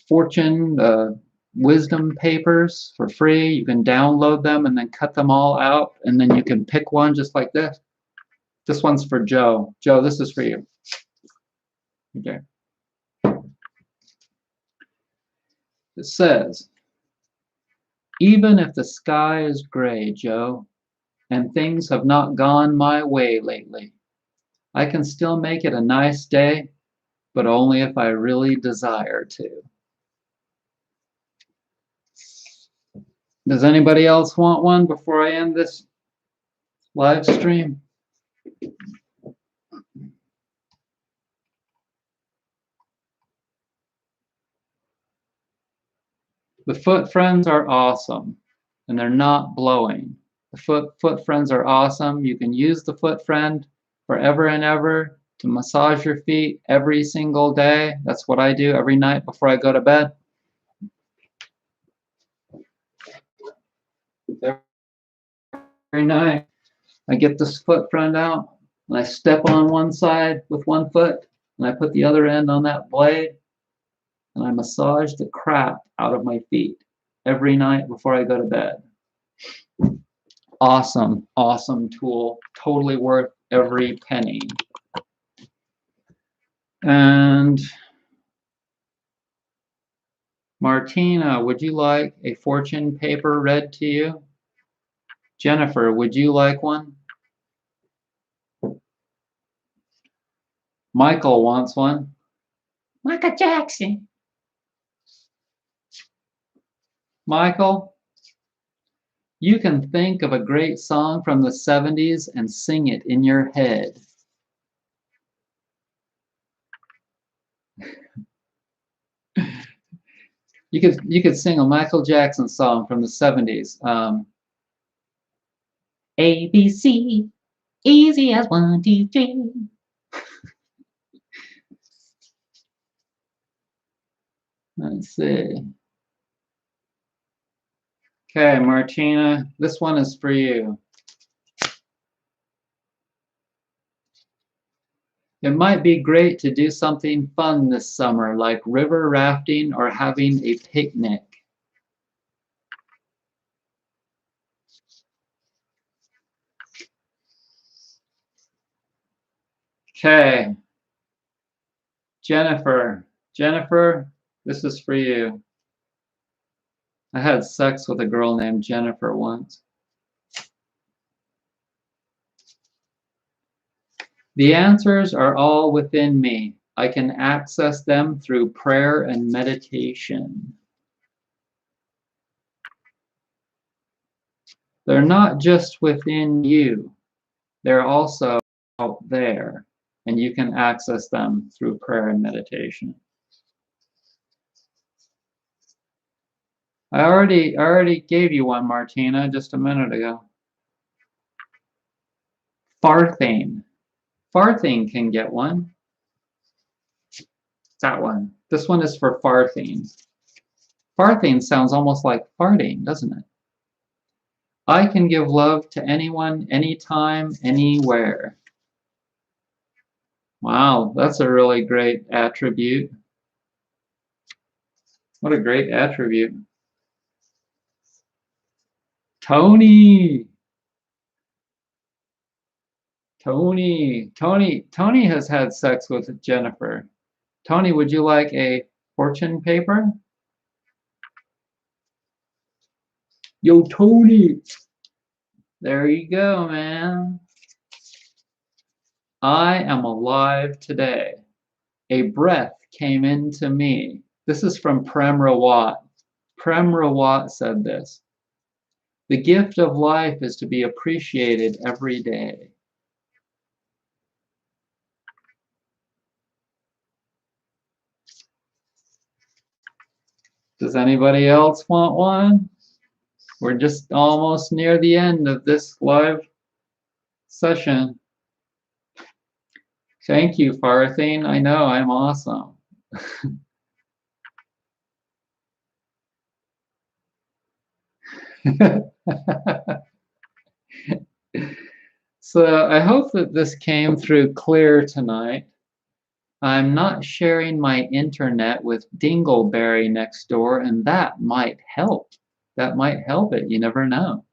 fortune wisdom papers for free. You can download them and then cut them all out, and then you can pick one just like this. This one's for Joe. Joe, this is for you. Okay. It says, even if the sky is gray, Joe, and things have not gone my way lately, I can still make it a nice day, but only if I really desire to. Does anybody else want one before I end this live stream? The foot friends are awesome, and they're not blowing. The foot friends are awesome. You can use the foot friend forever and ever to massage your feet every single day. That's what I do every night before I go to bed. Every night I get this foot friend out and I step on one side with one foot and I put the other end on that blade and I massage the crap out of my feet every night before I go to bed. Awesome, awesome tool. Totally worth every penny. And Martina, would you like a fortune paper read to you? Jennifer, would you like one? Michael wants one. Michael Jackson. Michael, you can think of a great song from the 70s and sing it in your head. You could sing a Michael Jackson song from the 70s. ABC, easy as 1, 2, 3. Let's see. Okay, Martina, this one is for you. It might be great to do something fun this summer, like river rafting or having a picnic. Okay, Jennifer. Jennifer, this is for you. I had sex with a girl named Jennifer once. The answers are all within me. I can access them through prayer and meditation. They're not just within you, they're also out there, and you can access them through prayer and meditation. I already gave you one, Martina, just a minute ago. Farthing. Farthing can get one. That one. This one is for farthing. Farthing sounds almost like farting, doesn't it? I can give love to anyone, anytime, anywhere. Wow, that's a really great attribute. What a great attribute. Tony. Tony has had sex with Jennifer. Tony, would you like a fortune paper? Yo, Tony. There you go, man. I am alive today. A breath came into me. This is from Prem Rawat. Prem Rawat said this. The gift of life is to be appreciated every day. Does anybody else want one? We're just almost near the end of this live session. Thank you, Farthane. I know, I'm awesome. So I hope that this came through clear tonight. I'm not sharing my internet with Dingleberry next door, and that might help. That might help it. You never know.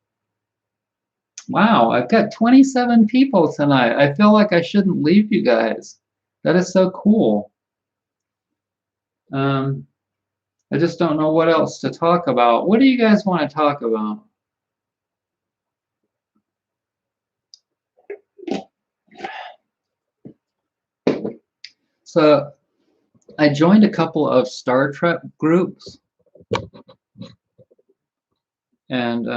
Wow, I've got 27 people tonight. I feel like I shouldn't leave you guys. That is so cool. I just don't know what else to talk about. What do you guys want to talk about? So I joined a couple of Star Trek groups, and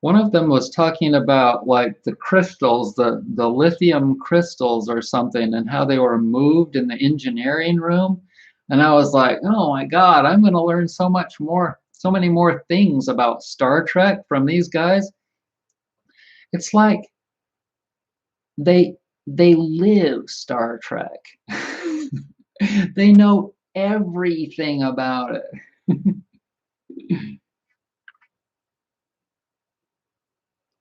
one of them was talking about like the crystals, the lithium crystals or something, and how they were moved in the engineering room. And I was like, oh my God, I'm going to learn so much more, so many more things about Star Trek from these guys. It's like they live Star Trek. They know everything about it.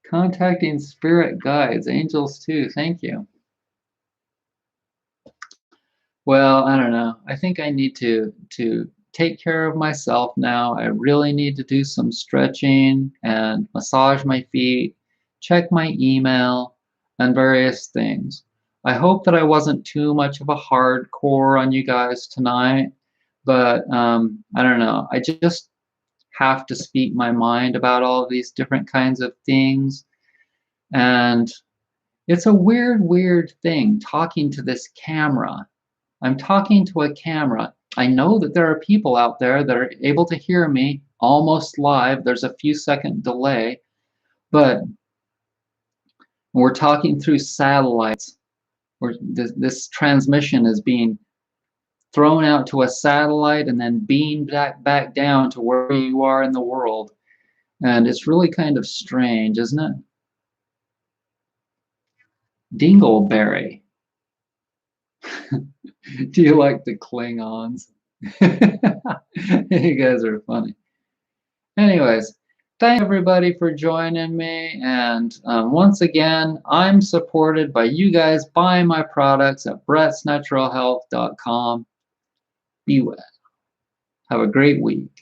Contacting spirit guides, angels too. Thank you. Well, I don't know. I think I need to take care of myself now. I really need to do some stretching and massage my feet, check my email, and various things. I hope that I wasn't too much of a hardcore on you guys tonight, but I don't know. I just have to speak my mind about all of these different kinds of things. And it's a weird thing talking to this camera. I'm talking to a camera. I know that there are people out there that are able to hear me almost live. There's a few second delay, but we're talking through satellites. This transmission is being thrown out to a satellite and then beamed back down to where you are in the world. And it's really kind of strange, isn't it? Dingleberry. Do you like the Klingons? You guys are funny. Anyways, Thank everybody for joining me. And once again, I'm supported by you guys buying my products at brettsnaturalhealth.com. Be well. Have a great week.